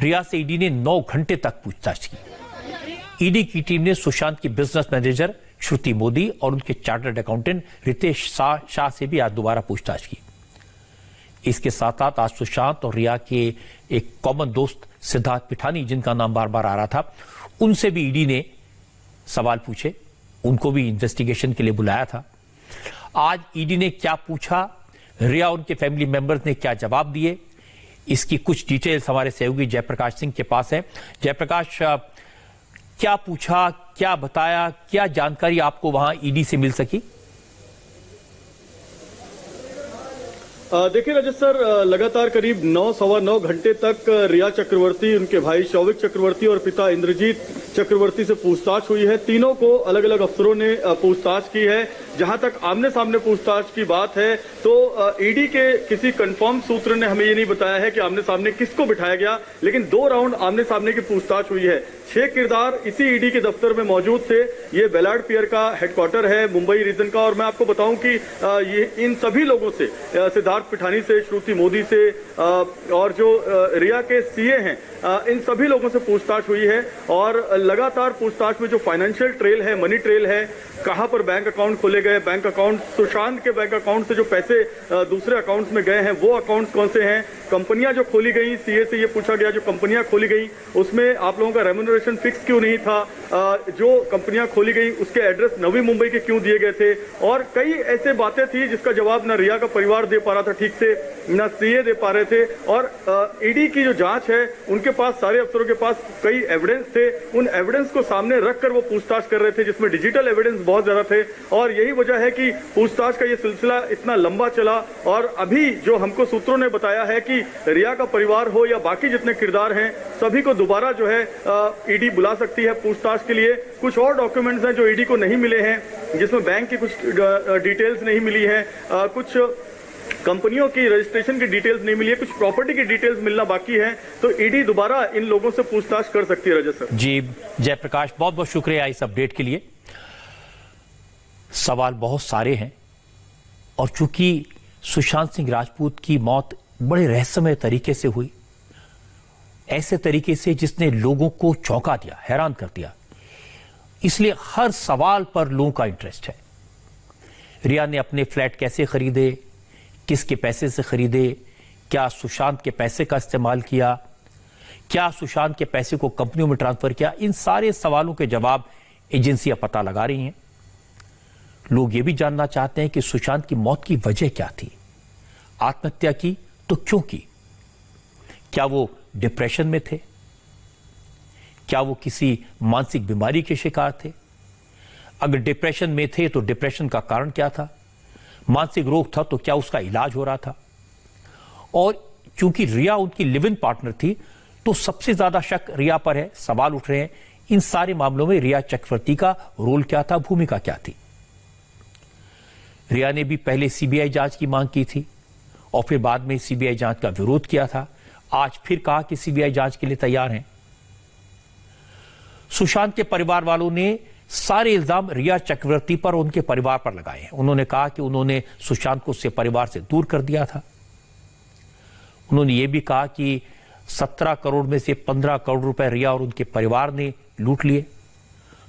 रिया से ईडी ने 9 घंटे तक पूछताछ की। ईडी की टीम ने सुशांत की बिजनेस मैनेजर श्रुति मोदी और उनके चार्टर्ड अकाउंटेंट रितेश शाह से भी आज दोबारा पूछताछ की। इसके साथ साथ आज सुशांत और रिया के एक कॉमन दोस्त सिद्धार्थ पिठानी, जिनका नाम बार बार आ रहा था, उनसे भी ईडी ने सवाल पूछे, उनको भी इन्वेस्टिगेशन के लिए बुलाया था। आज ईडी ने क्या पूछा, रिया उनके फैमिली मेंबर्स ने क्या जवाब दिए, इसकी कुछ डिटेल्स हमारे सहयोगी जयप्रकाश सिंह के पास है। जयप्रकाश, क्या पूछा, क्या बताया, क्या जानकारी आपको वहां ईडी से मिल सकी? देखिए रजत सर, लगातार करीब 9-9.25 घंटे तक रिया चक्रवर्ती, उनके भाई शौविक चक्रवर्ती और पिता इंद्रजीत चक्रवर्ती से पूछताछ हुई है। तीनों को अलग अलग अफसरों ने पूछताछ की है। जहां तक आमने सामने पूछताछ की बात है तो ईडी के किसी कंफर्म सूत्र ने हमें ये नहीं बताया है कि आमने सामने किसको बिठाया गया, लेकिन 2 राउंड आमने सामने की पूछताछ हुई है। 6 किरदार इसी ईडी के दफ्तर में मौजूद थे। ये बेलाड पियर का हेडक्वार्टर है मुंबई रीजन का, और मैं आपको बताऊं कि ये इन सभी लोगों से, सिद्धार्थ पिठानी से, श्रुति मोदी से और जो रिया के सीए हैं, इन सभी लोगों से पूछताछ हुई है। और लगातार पूछताछ में जो फाइनेंशियल ट्रेल है, मनी ट्रेल है, कहां पर बैंक अकाउंट खोले गए, बैंक अकाउंट, सुशांत के बैंक अकाउंट से जो पैसे दूसरे अकाउंट्स में गए हैं वो अकाउंट्स कौन से हैं, कंपनियां जो खोली गई, सीए से ये पूछा गया जो कंपनियां खोली गई उसमें आप लोगों का रेम्यूनरेशन फिक्स क्यों नहीं था, जो कंपनियां खोली गई उसके एड्रेस नवी मुंबई के क्यों दिए गए थे, और कई ऐसे बातें थी जिसका जवाब न रिया का परिवार दे पा रहा था ठीक से, न सीए दे पा रहे थे। और ईडी की जो जांच है उनके पास, सारे अफसरों के पास कई एविडेंस थे, उन एविडेंस को सामने रखकर वो पूछताछ कर रहे थे जिसमें डिजिटल एविडेंस बहुत ज्यादा थे। और यही वजह है कि पूछताछ का ये सिलसिला इतना लंबा चला। और अभी जो हमको सूत्रों ने बताया है कि रिया का परिवार हो या बाकी जितने किरदार हैं सभी को दोबारा जो है ईडी बुला सकती है पूछताछ के लिए। कुछ और डॉक्यूमेंट्स हैं जो ईडी को नहीं मिले हैं, जिसमें बैंक की कुछ डिटेल्स नहीं मिली हैं, कुछ कंपनियों की रजिस्ट्रेशन की डिटेल्स नहीं मिली है, कुछ प्रॉपर्टी की डिटेल्स मिलना बाकी है, तो ईडी दोबारा इन लोगों से पूछताछ कर सकती है। रजत सर जी, जयप्रकाश बहुत बहुत शुक्रिया इस अपडेट के लिए। सवाल बहुत सारे हैं और चूंकि सुशांत सिंह राजपूत की मौत बड़े रहस्यमय तरीके से हुई, ऐसे तरीके से जिसने लोगों को चौंका दिया, हैरान कर दिया, इसलिए हर सवाल पर लोगों का इंटरेस्ट है। रिया ने अपने फ्लैट कैसे खरीदे, किसके पैसे से खरीदे, क्या सुशांत के पैसे का इस्तेमाल किया, क्या सुशांत के पैसे को कंपनियों में ट्रांसफर किया, इन सारे सवालों के जवाब एजेंसियां पता लगा रही हैं। लोग ये भी जानना चाहते हैं कि सुशांत की मौत की वजह क्या थी, आत्महत्या की तो क्यों की, क्या वो डिप्रेशन में थे, क्या वो किसी मानसिक बीमारी के शिकार थे, अगर डिप्रेशन में थे तो डिप्रेशन का कारण क्या था, मानसिक रोग था तो क्या उसका इलाज हो रहा था। और चूंकि रिया उनकी लिव इन पार्टनर थी तो सबसे ज्यादा शक रिया पर है, सवाल उठ रहे हैं इन सारे मामलों में रिया चक्रवर्ती का रोल क्या था, भूमिका क्या थी। रिया ने भी पहले सीबीआई जांच की मांग की थी और फिर बाद में सीबीआई जांच का विरोध किया था, आज फिर कहा कि सीबीआई जांच के लिए तैयार हैं। सुशांत के परिवार वालों ने सारे इल्जाम रिया चक्रवर्ती पर, उनके परिवार पर लगाए हैं। उन्होंने कहा कि उन्होंने सुशांत को उससे परिवार से दूर कर दिया था। उन्होंने यह भी कहा कि 17 करोड़ में से 15 करोड़ रुपए रिया और उनके परिवार ने लूट लिए।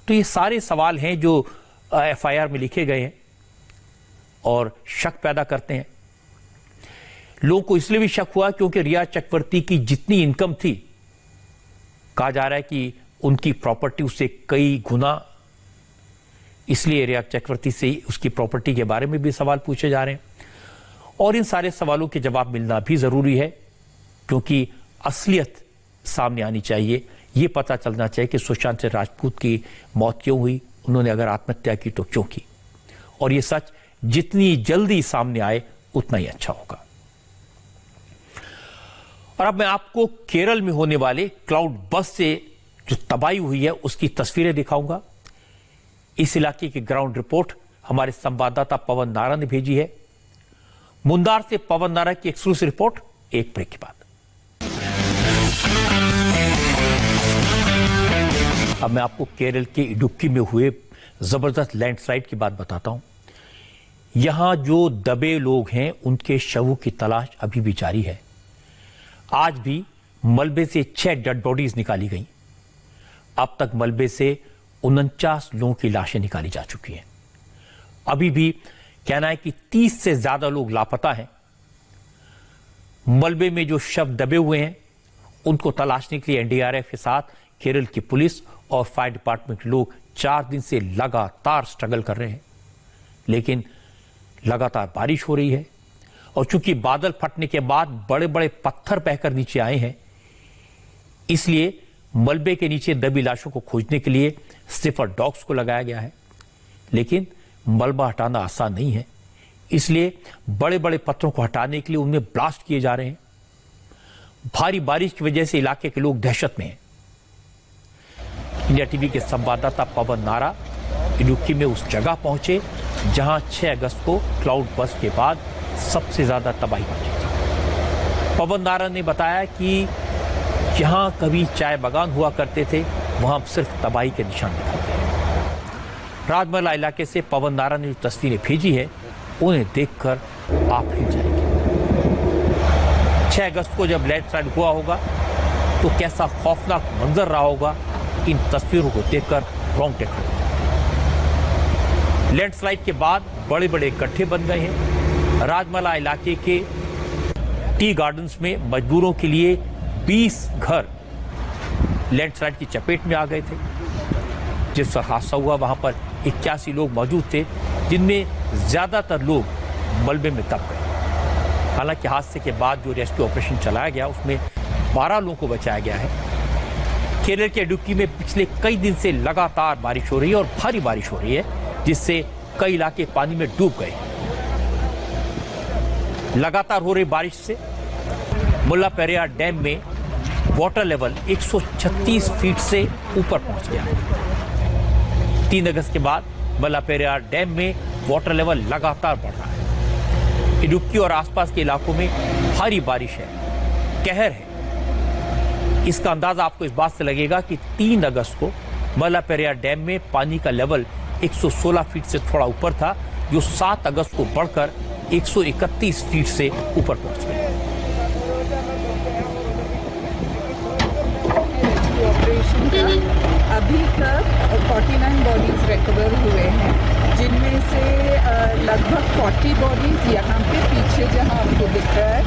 तो ये सारे सवाल हैं जो एफआईआर में लिखे गए हैं और शक पैदा करते हैं। लोगों को इसलिए भी शक हुआ क्योंकि रिया चक्रवर्ती की जितनी इनकम थी, कहा जा रहा है कि उनकी प्रॉपर्टी उससे कई गुना, इसलिए रिया चक्रवर्ती से उसकी प्रॉपर्टी के बारे में भी सवाल पूछे जा रहे हैं। और इन सारे सवालों के जवाब मिलना भी जरूरी है क्योंकि असलियत सामने आनी चाहिए। यह पता चलना चाहिए कि सुशांत सिंह राजपूत की मौत क्यों हुई, उन्होंने अगर आत्महत्या की तो क्यों की। और यह सच जितनी जल्दी सामने आए उतना ही अच्छा होगा। और अब मैं आपको केरल में होने वाले क्लाउड बस से जो तबाही हुई है उसकी तस्वीरें दिखाऊंगा। इस इलाके की ग्राउंड रिपोर्ट हमारे संवाददाता पवन नारा ने भेजी है। मुंदार से पवन नारा की एक्सक्लूसिव रिपोर्ट एक ब्रेक के बाद। अब मैं आपको केरल के इडुक्की में हुए जबरदस्त लैंडस्लाइड की बात बताता हूं। यहां जो दबे लोग हैं उनके शवों की तलाश अभी भी जारी है। आज भी मलबे से 6 डेड बॉडीज निकाली गई। अब तक मलबे से 49 लोगों की लाशें निकाली जा चुकी हैं। अभी भी कहना है कि 30 से ज्यादा लोग लापता हैं। मलबे में जो शव दबे हुए हैं उनको तलाशने के लिए एनडीआरएफ के साथ केरल की पुलिस और फायर डिपार्टमेंट लोग 4 दिन से लगातार स्ट्रगल कर रहे हैं, लेकिन लगातार बारिश हो रही है और चूंकि बादल फटने के बाद बड़े बड़े पत्थर बहकर नीचे आए हैं, इसलिए मलबे के नीचे दबी लाशों को खोजने के लिए स्निफर डॉग्स को लगाया गया है। लेकिन मलबा हटाना आसान नहीं है, इसलिए बड़े बड़े पत्थरों को हटाने के लिए उनमें ब्लास्ट किए जा रहे हैं। भारी बारिश की वजह से इलाके के लोग दहशत में हैं। इंडिया टीवी के संवाददाता पवन नारा इडुक्की में उस जगह पहुंचे जहां 6 अगस्त को क्लाउड बस्ट के बाद सबसे ज्यादा तबाही मची थी। पवन नारा ने बताया कि जहां कभी चाय बागान हुआ करते थे वहां सिर्फ तबाही के निशान दिखाते हैं। राजमहला इलाके से पवन नारा ने जो तस्वीरें भेजी है उन्हें देखकर आप हिल जाएंगे। 6 अगस्त को जब लैंडस्लाइड हुआ होगा तो कैसा खौफनाक मंजर रहा होगा, इन तस्वीरों को देखकर रोंगटे खड़े हो जाते हैं। लैंडस्लाइड के बाद बड़े बड़े गड्ढे बन गए हैं। राजमहला इलाके के टी गार्डन्स में मजदूरों के लिए 20 घर लैंडस्लाइड की चपेट में आ गए थे। जिस हादसा हुआ वहां पर 81 लोग मौजूद थे, जिनमें ज्यादातर लोग मलबे में दब गए। हालांकि हादसे के बाद जो रेस्क्यू ऑपरेशन चलाया गया उसमें 12 लोगों को बचाया गया है। केरल के इडुक्की में पिछले कई दिन से लगातार बारिश हो रही है और भारी बारिश हो रही है, जिससे कई इलाके पानी में डूब गए। लगातार हो रही बारिश से मुल्लापेरियार डैम में वाटर लेवल 136 फीट से ऊपर पहुंच गया है। 3 अगस्त के बाद मुल्लापेरियार डैम में वाटर लेवल लगातार बढ़ रहा है। इडुक्की और आसपास के इलाकों में भारी बारिश है, कहर है। इसका अंदाजा आपको इस बात से लगेगा कि 3 अगस्त को मल्लापेरियार डैम में पानी का लेवल 116 फीट से थोड़ा ऊपर था, जो 7 अगस्त को बढ़कर 131 फीट से ऊपर पहुंच गया। ऑपरेशन का अभी तक 49 बॉडीज रिकवर हुए हैं, जिनमें से लगभग 40 बॉडीज यहाँ पे पीछे जहाँ आपको दिख रहा है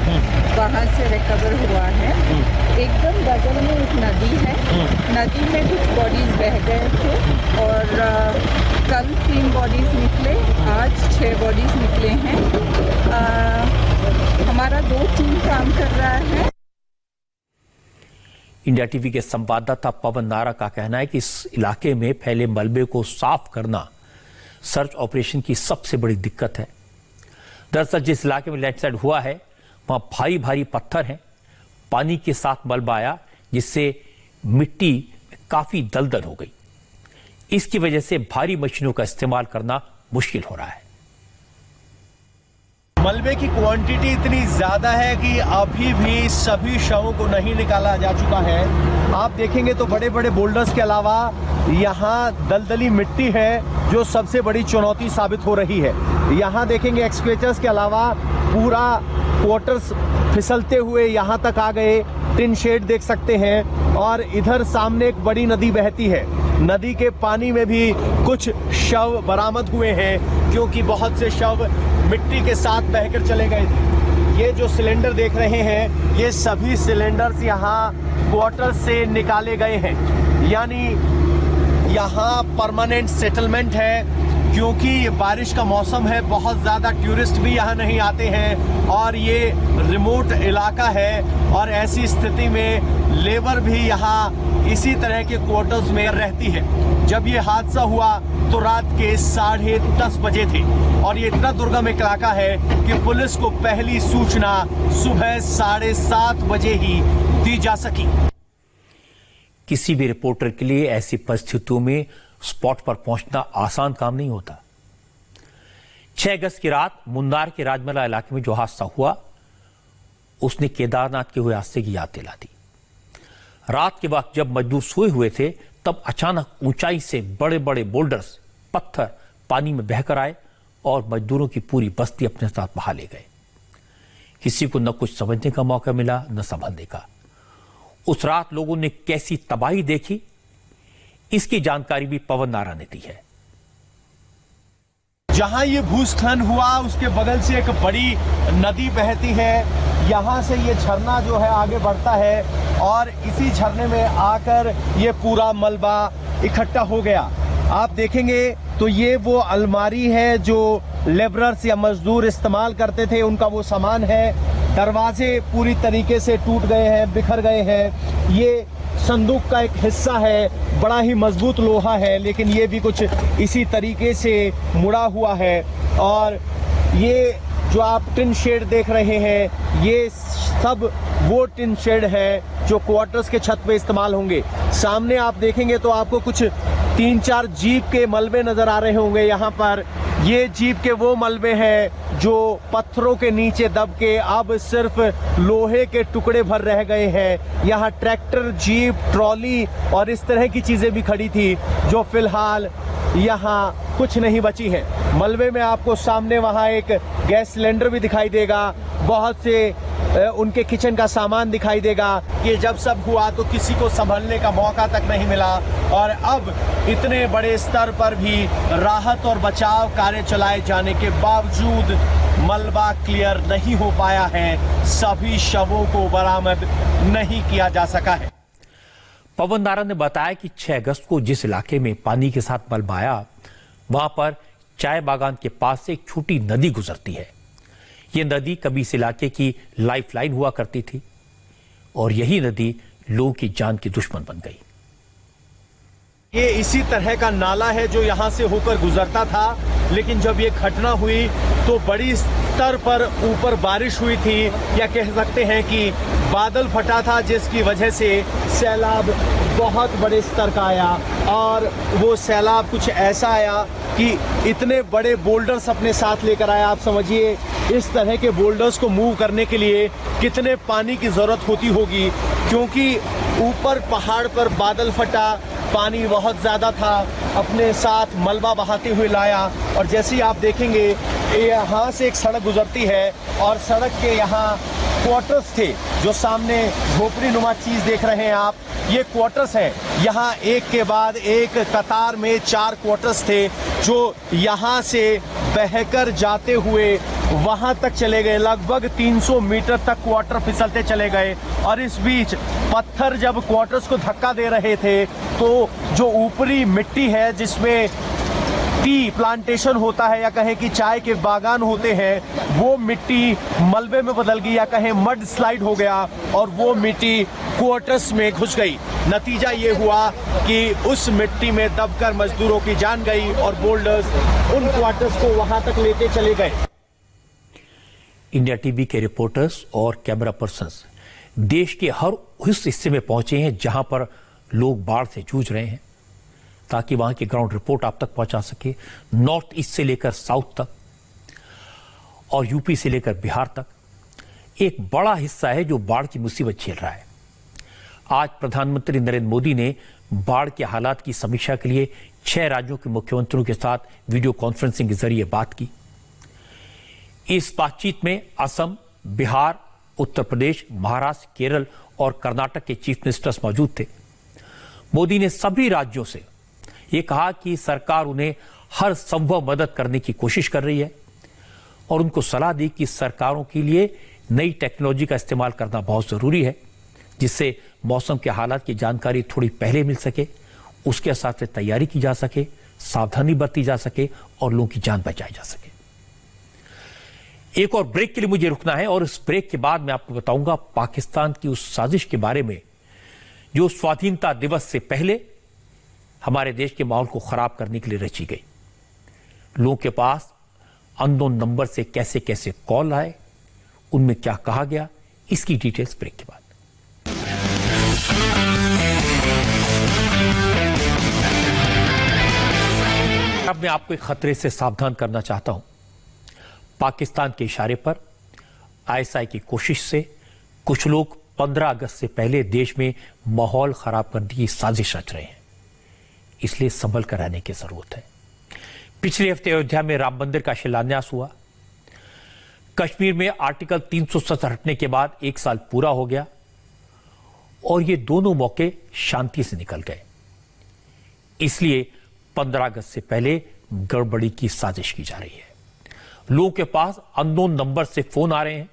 वहाँ से रिकवर हुआ है। एकदम बगल में एक नदी है, नदी में कुछ बॉडीज बह गए थे और कल 3 बॉडीज निकले, आज 6 बॉडीज निकले हैं। हमारा 2 टीम काम कर रहा है। इंडिया टीवी के संवाददाता पवन नारा का कहना है कि इस इलाके में फैले मलबे को साफ करना सर्च ऑपरेशन की सबसे बड़ी दिक्कत है। दरअसल जिस इलाके में लैंडस्लाइड हुआ है वहां भारी भारी पत्थर हैं, पानी के साथ मलबा आया जिससे मिट्टी काफी दलदल हो गई। इसकी वजह से भारी मशीनों का इस्तेमाल करना मुश्किल हो रहा है। मलबे की क्वांटिटी इतनी ज्यादा है कि अभी भी सभी शवों को नहीं निकाला जा चुका है। आप देखेंगे तो बड़े बड़े बोल्डर्स के अलावा यहाँ दलदली मिट्टी है जो सबसे बड़ी चुनौती साबित हो रही है। यहाँ देखेंगे एक्सकेवेटर्स के अलावा पूरा क्वार्टर्स फिसलते हुए यहाँ तक आ गए। टिन शेड देख सकते हैं और इधर सामने एक बड़ी नदी बहती है। नदी के पानी में भी कुछ शव बरामद हुए हैं क्योंकि बहुत से शव मिट्टी के साथ बहकर चले गए थे। ये जो सिलेंडर देख रहे हैं ये सभी सिलेंडर्स यहाँ क्वार्टर से निकाले गए हैं, यानी यहाँ परमानेंट सेटलमेंट है। क्योंकि ये बारिश का मौसम है, बहुत ज़्यादा टूरिस्ट भी यहाँ नहीं आते हैं और ये रिमोट इलाका है और ऐसी स्थिति में लेबर भी यहाँ इसी तरह के क्वार्टर्स में रहती है। जब ये हादसा हुआ तो रात के 10:30 बजे थे और ये इतना दुर्गम इलाका है कि पुलिस को पहली सूचना सुबह 7:30 बजे ही दी जा सकी। किसी भी रिपोर्टर के लिए ऐसी परिस्थितियों में स्पॉट पर पहुंचना आसान काम नहीं होता। 6 अगस्त की रात मुन्नार के राजमला इलाके में जो हादसा हुआ उसने केदारनाथ के हुए हादसे की याद दिला दी। रात के वक्त जब मजदूर सोए हुए थे तब अचानक ऊंचाई से बड़े बड़े बोल्डर्स, पत्थर पानी में बहकर आए और मजदूरों की पूरी बस्ती अपने साथ बहा ले गए। किसी को न कुछ समझने का मौका मिला न संभलने का। उस रात लोगों ने कैसी तबाही देखी, इसकी जानकारी भी पवन नारा ने दी है। जहां ये भूस्खलन हुआ उसके बगल से एक बड़ी नदी बहती है। यहाँ से ये झरना जो है आगे बढ़ता है और इसी झरने में आकर ये पूरा मलबा इकट्ठा हो गया। आप देखेंगे तो ये वो अलमारी है जो लेबरर्स या मजदूर इस्तेमाल करते थे, उनका वो सामान है। दरवाजे पूरी तरीके से टूट गए हैं, बिखर गए हैं। ये संदूक का एक हिस्सा है, बड़ा ही मजबूत लोहा है, लेकिन ये भी कुछ इसी तरीके से मुड़ा हुआ है। और ये जो आप टिन शेड देख रहे हैं ये सब वो टिन शेड है जो क्वार्टर्स के छत पे इस्तेमाल होंगे। सामने आप देखेंगे तो आपको कुछ 3-4 जीप के मलबे नजर आ रहे होंगे। यहाँ पर ये जीप के वो मलबे हैं जो पत्थरों के नीचे दब के अब सिर्फ लोहे के टुकड़े भर रह गए हैं। यहाँ ट्रैक्टर, जीप, ट्रॉली और इस तरह की चीजें भी खड़ी थी जो फिलहाल यहाँ कुछ नहीं बची हैं। मलबे में आपको सामने वहाँ एक गैस सिलेंडर भी दिखाई देगा, बहुत से उनके किचन का सामान दिखाई देगा। ये जब सब हुआ तो किसी को संभलने का मौका तक नहीं मिला और अब इतने बड़े स्तर पर भी राहत और बचाव कार्य चलाए जाने के बावजूद मलबा क्लियर नहीं हो पाया है। सभी शवों को बरामद नहीं किया जा सका है। पवन नारा ने बताया कि 6 अगस्त को जिस इलाके में पानी के साथ मलबा आया वहां पर चाय बागान के पास से एक छोटी नदी गुजरती है। ये नदी कभी इस इलाके की लाइफलाइन हुआ करती थी और यही नदी लोगों की जान की दुश्मन बन गई। ये इसी तरह का नाला है जो यहाँ से होकर गुजरता था, लेकिन जब ये घटना हुई तो बड़ी स्तर पर ऊपर बारिश हुई थी, या कह सकते हैं कि बादल फटा था, जिसकी वजह से सैलाब बहुत बड़े स्तर का आया। और वो सैलाब कुछ ऐसा आया कि इतने बड़े बोल्डर्स अपने साथ लेकर आया। आप समझिए इस तरह के बोल्डर्स को मूव करने के लिए कितने पानी की जरूरत होती होगी, क्योंकि ऊपर पहाड़ पर बादल फटा, पानी बहुत ज्यादा था, अपने साथ मलबा बहाते हुए लाया। और जैसे ही आप देखेंगे यहाँ से एक सड़क गुजरती है और सड़क के यहाँ क्वार्टर्स थे, जो सामने झोपड़ी नुमा चीज देख रहे हैं आप, ये क्वार्टर्स हैं। यहाँ एक के बाद एक कतार में 4 क्वार्टर्स थे जो यहाँ से बहकर जाते हुए वहां तक चले गए। लगभग 300 मीटर तक क्वार्टर फिसलते चले गए और इस बीच पत्थर जब क्वार्टर्स को धक्का दे रहे थे तो जो ऊपरी मिट्टी है जिसमें टी प्लांटेशन होता है या कहें कि चाय के बागान होते हैं, वो मिट्टी मलबे में बदल गई या कहें मड स्लाइड हो गया और वो मिट्टी क्वार्टर्स में घुस गई। नतीजा ये हुआ कि उस मिट्टी में दबकर मजदूरों की जान गई और बोल्डर्स उन क्वार्टर्स को वहां तक लेते चले गए। इंडिया टीवी के रिपोर्टर्स और कैमरा पर्सन्स देश के हर उस हिस्से में पहुंचे हैं जहां पर लोग बाढ़ से जूझ रहे हैं, ताकि वहां की ग्राउंड रिपोर्ट आप तक पहुंचा सके। नॉर्थ ईस्ट से लेकर साउथ तक और यूपी से लेकर बिहार तक एक बड़ा हिस्सा है जो बाढ़ की मुसीबत झेल रहा है। आज प्रधानमंत्री नरेंद्र मोदी ने बाढ़ के हालात की समीक्षा के लिए 6 राज्यों के मुख्यमंत्रियों के साथ वीडियो कॉन्फ्रेंसिंग के जरिए बात की। इस बातचीत में असम, बिहार, उत्तर प्रदेश, महाराष्ट्र, केरल और कर्नाटक के चीफ मिनिस्टर्स मौजूद थे। मोदी ने सभी राज्यों से यह कहा कि सरकार उन्हें हर संभव मदद करने की कोशिश कर रही है और उनको सलाह दी कि सरकारों के लिए नई टेक्नोलॉजी का इस्तेमाल करना बहुत जरूरी है, जिससे मौसम के हालात की जानकारी थोड़ी पहले मिल सके, उसके हिसाब से तैयारी की जा सके, सावधानी बरती जा सके और लोगों की जान बचाई जा सके। एक और ब्रेक के लिए मुझे रुकना है और इस ब्रेक के बाद मैं आपको बताऊंगा पाकिस्तान की उस साजिश के बारे में जो स्वाधीनता दिवस से पहले हमारे देश के माहौल को खराब करने के लिए रची गई। लोगों के पास अननोन नंबर से कैसे कैसे कॉल आए, उनमें क्या कहा गया, इसकी डिटेल्स ब्रेक के बाद। अब मैं आपको एक खतरे से सावधान करना चाहता हूं। पाकिस्तान के इशारे पर आईएसआई की कोशिश से कुछ लोग 15 अगस्त से पहले देश में माहौल खराब करने की साजिश रच रहे हैं, इसलिए संभल कर रहने की जरूरत है। पिछले हफ्ते अयोध्या में राम मंदिर का शिलान्यास हुआ। कश्मीर में आर्टिकल 370 हटने के बाद 1 साल पूरा हो गया और ये दोनों मौके शांति से निकल गए। इसलिए 15 अगस्त से पहले गड़बड़ी की साजिश की जा रही है। लोगों के पास अननोन नंबर से फोन आ रहे हैं,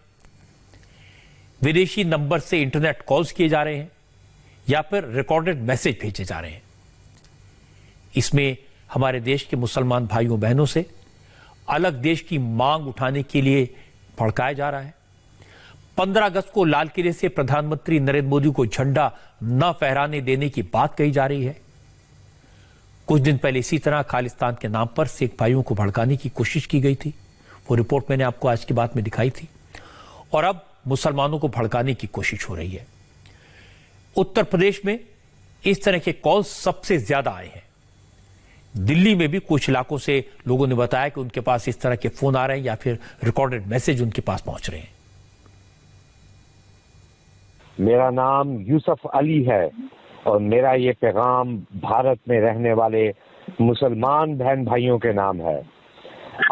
विदेशी नंबर से इंटरनेट कॉल्स किए जा रहे हैं या फिर रिकॉर्डेड मैसेज भेजे जा रहे हैं। इसमें हमारे देश के मुसलमान भाइयों बहनों से अलग देश की मांग उठाने के लिए भड़काया जा रहा है। 15 अगस्त को लाल किले से प्रधानमंत्री नरेंद्र मोदी को झंडा न फहराने देने की बात कही जा रही है। कुछ दिन पहले इसी तरह खालिस्तान के नाम पर सिख भाइयों को भड़काने की कोशिश की गई थी। वो रिपोर्ट मैंने आपको आज की बात में दिखाई थी। और अब मुसलमानों को भड़काने की कोशिश हो रही है। उत्तर प्रदेश में इस तरह के कॉल सबसे ज्यादा आए हैं। दिल्ली में भी कुछ इलाकों से लोगों ने बताया कि उनके पास इस तरह के फोन आ रहे हैं या फिर रिकॉर्डेड मैसेज उनके पास पहुंच रहे हैं। मेरा नाम यूसुफ अली है और मेरा ये पैगाम भारत में रहने वाले मुसलमान बहन भाइयों के नाम है।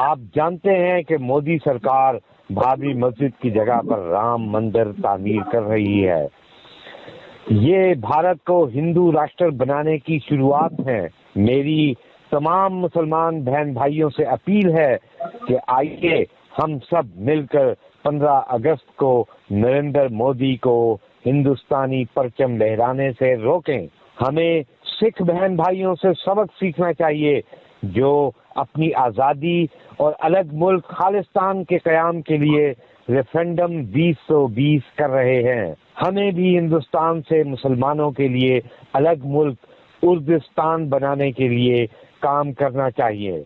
आप जानते हैं कि मोदी सरकार बाबरी मस्जिद की जगह पर राम मंदिर तामीर कर रही है। ये भारत को हिंदू राष्ट्र बनाने की शुरुआत है। मेरी तमाम मुसलमान बहन भाइयों से अपील है कि आइए हम सब मिलकर 15 अगस्त को नरेंद्र मोदी को हिंदुस्तानी परचम लहराने से रोकें। हमें सिख बहन भाइयों से सबक सीखना चाहिए जो अपनी आज़ादी और अलग मुल्क खालिस्तान के कयाम के लिए रेफरेंडम 2020 कर रहे हैं। हमें भी हिंदुस्तान से मुसलमानों के लिए अलग मुल्क उर्दिस्तान बनाने के लिए काम करना चाहिए।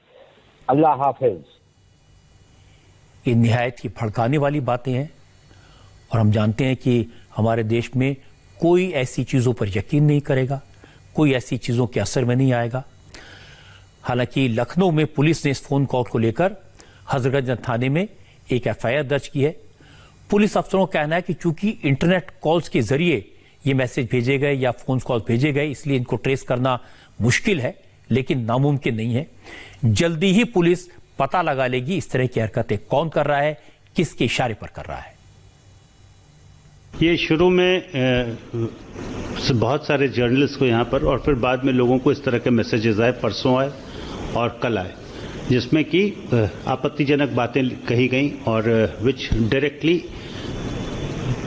अल्लाह हाफिज। ये निहायत ही भड़काने वाली बातें हैं और हम जानते हैं कि हमारे देश में कोई ऐसी चीजों पर यकीन नहीं करेगा, कोई ऐसी चीजों के असर में नहीं आएगा। हालांकि लखनऊ में पुलिस ने इस फोन कॉल को लेकर हजरतगंज थाने में एक एफआईआर दर्ज की है। पुलिस अफसरों का कहना है कि चूंकि इंटरनेट कॉल्स के जरिए ये मैसेज भेजे गए या फोन कॉल भेजे गए, इसलिए इनको ट्रेस करना मुश्किल है, लेकिन नामुमकिन नहीं है। जल्दी ही पुलिस पता लगा लेगी इस तरह की हरकतें कौन कर रहा है, किसके इशारे पर कर रहा है। ये शुरू में बहुत सारे जर्नलिस्ट को यहाँ पर और फिर बाद में लोगों को इस तरह के मैसेजेस आए, परसों आए और कल आए, जिसमें कि आपत्तिजनक बातें कही गई और विच डायरेक्टली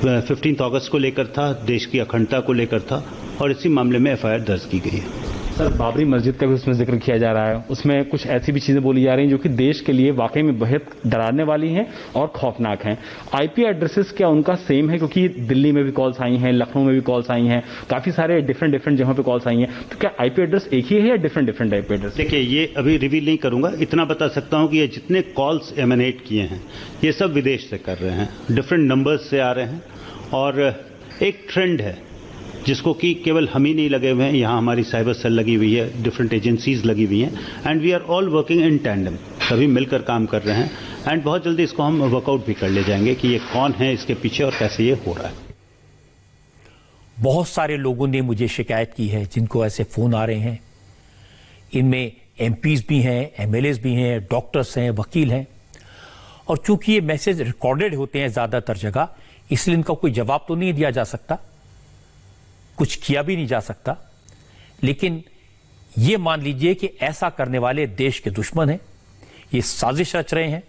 15 अगस्त को लेकर था, देश की अखंडता को लेकर था और इसी मामले में एफआईआर दर्ज की गई है। सर, बाबरी मस्जिद का भी उसमें जिक्र किया जा रहा है, उसमें कुछ ऐसी भी चीजें बोली जा रही हैं जो कि देश के लिए वाकई में बेहद डराने वाली हैं और खौफनाक हैं। आईपी एड्रेसेस क्या उनका सेम है? क्योंकि दिल्ली में भी कॉल्स आई हैं, लखनऊ में भी कॉल्स आई हैं, काफी सारे डिफरेंट जगहों पे कॉल्स आई हैं, तो क्या आईपी एड्रेस एक ही है या डिफरेंट आईपी एड्रेस? देखिए, ये अभी रिवील नहीं करूंगा, इतना बता सकता हूं कि ये जितने कॉल्स एमिनेट किए हैं ये सब विदेश से कर रहे हैं, डिफरेंट नंबर्स से आ रहे हैं और एक ट्रेंड है जिसको कि केवल हम ही नहीं लगे हुए हैं, यहाँ हमारी साइबर सेल लगी हुई है, डिफरेंट एजेंसीज लगी हुई हैं and we are all working in tandem, सभी मिलकर काम कर रहे हैं एंड बहुत जल्दी इसको हम वर्कआउट भी कर ले जाएंगे कि ये कौन है इसके पीछे और कैसे ये हो रहा है। बहुत सारे लोगों ने मुझे शिकायत की है जिनको ऐसे फोन आ रहे हैं, इनमें एमपीज भी हैं, एमएलएस भी हैं, डॉक्टर्स हैं, वकील हैं, और चूंकि ये मैसेज रिकॉर्डेड होते हैं ज्यादातर जगह, इसलिए इनका कोई जवाब तो नहीं दिया जा सकता, कुछ किया भी नहीं जा सकता। लेकिन ये मान लीजिए कि ऐसा करने वाले देश के दुश्मन हैं, ये साजिश रच रहे हैं।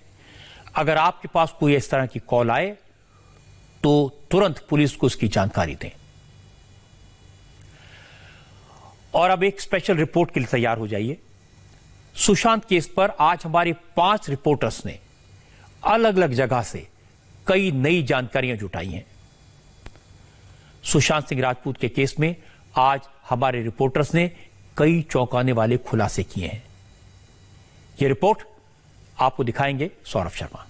अगर आपके पास कोई इस तरह की कॉल आए तो तुरंत पुलिस को उसकी जानकारी दें। और अब एक स्पेशल रिपोर्ट के लिए तैयार हो जाइए। सुशांत केस पर आज हमारे 5 रिपोर्टर्स ने अलग अलग जगह से कई नई जानकारियां जुटाई हैं। सुशांत सिंह राजपूत के केस में आज हमारे रिपोर्टर्स ने कई चौंकाने वाले खुलासे किए हैं। यह रिपोर्ट आपको दिखाएंगे सौरभ शर्मा।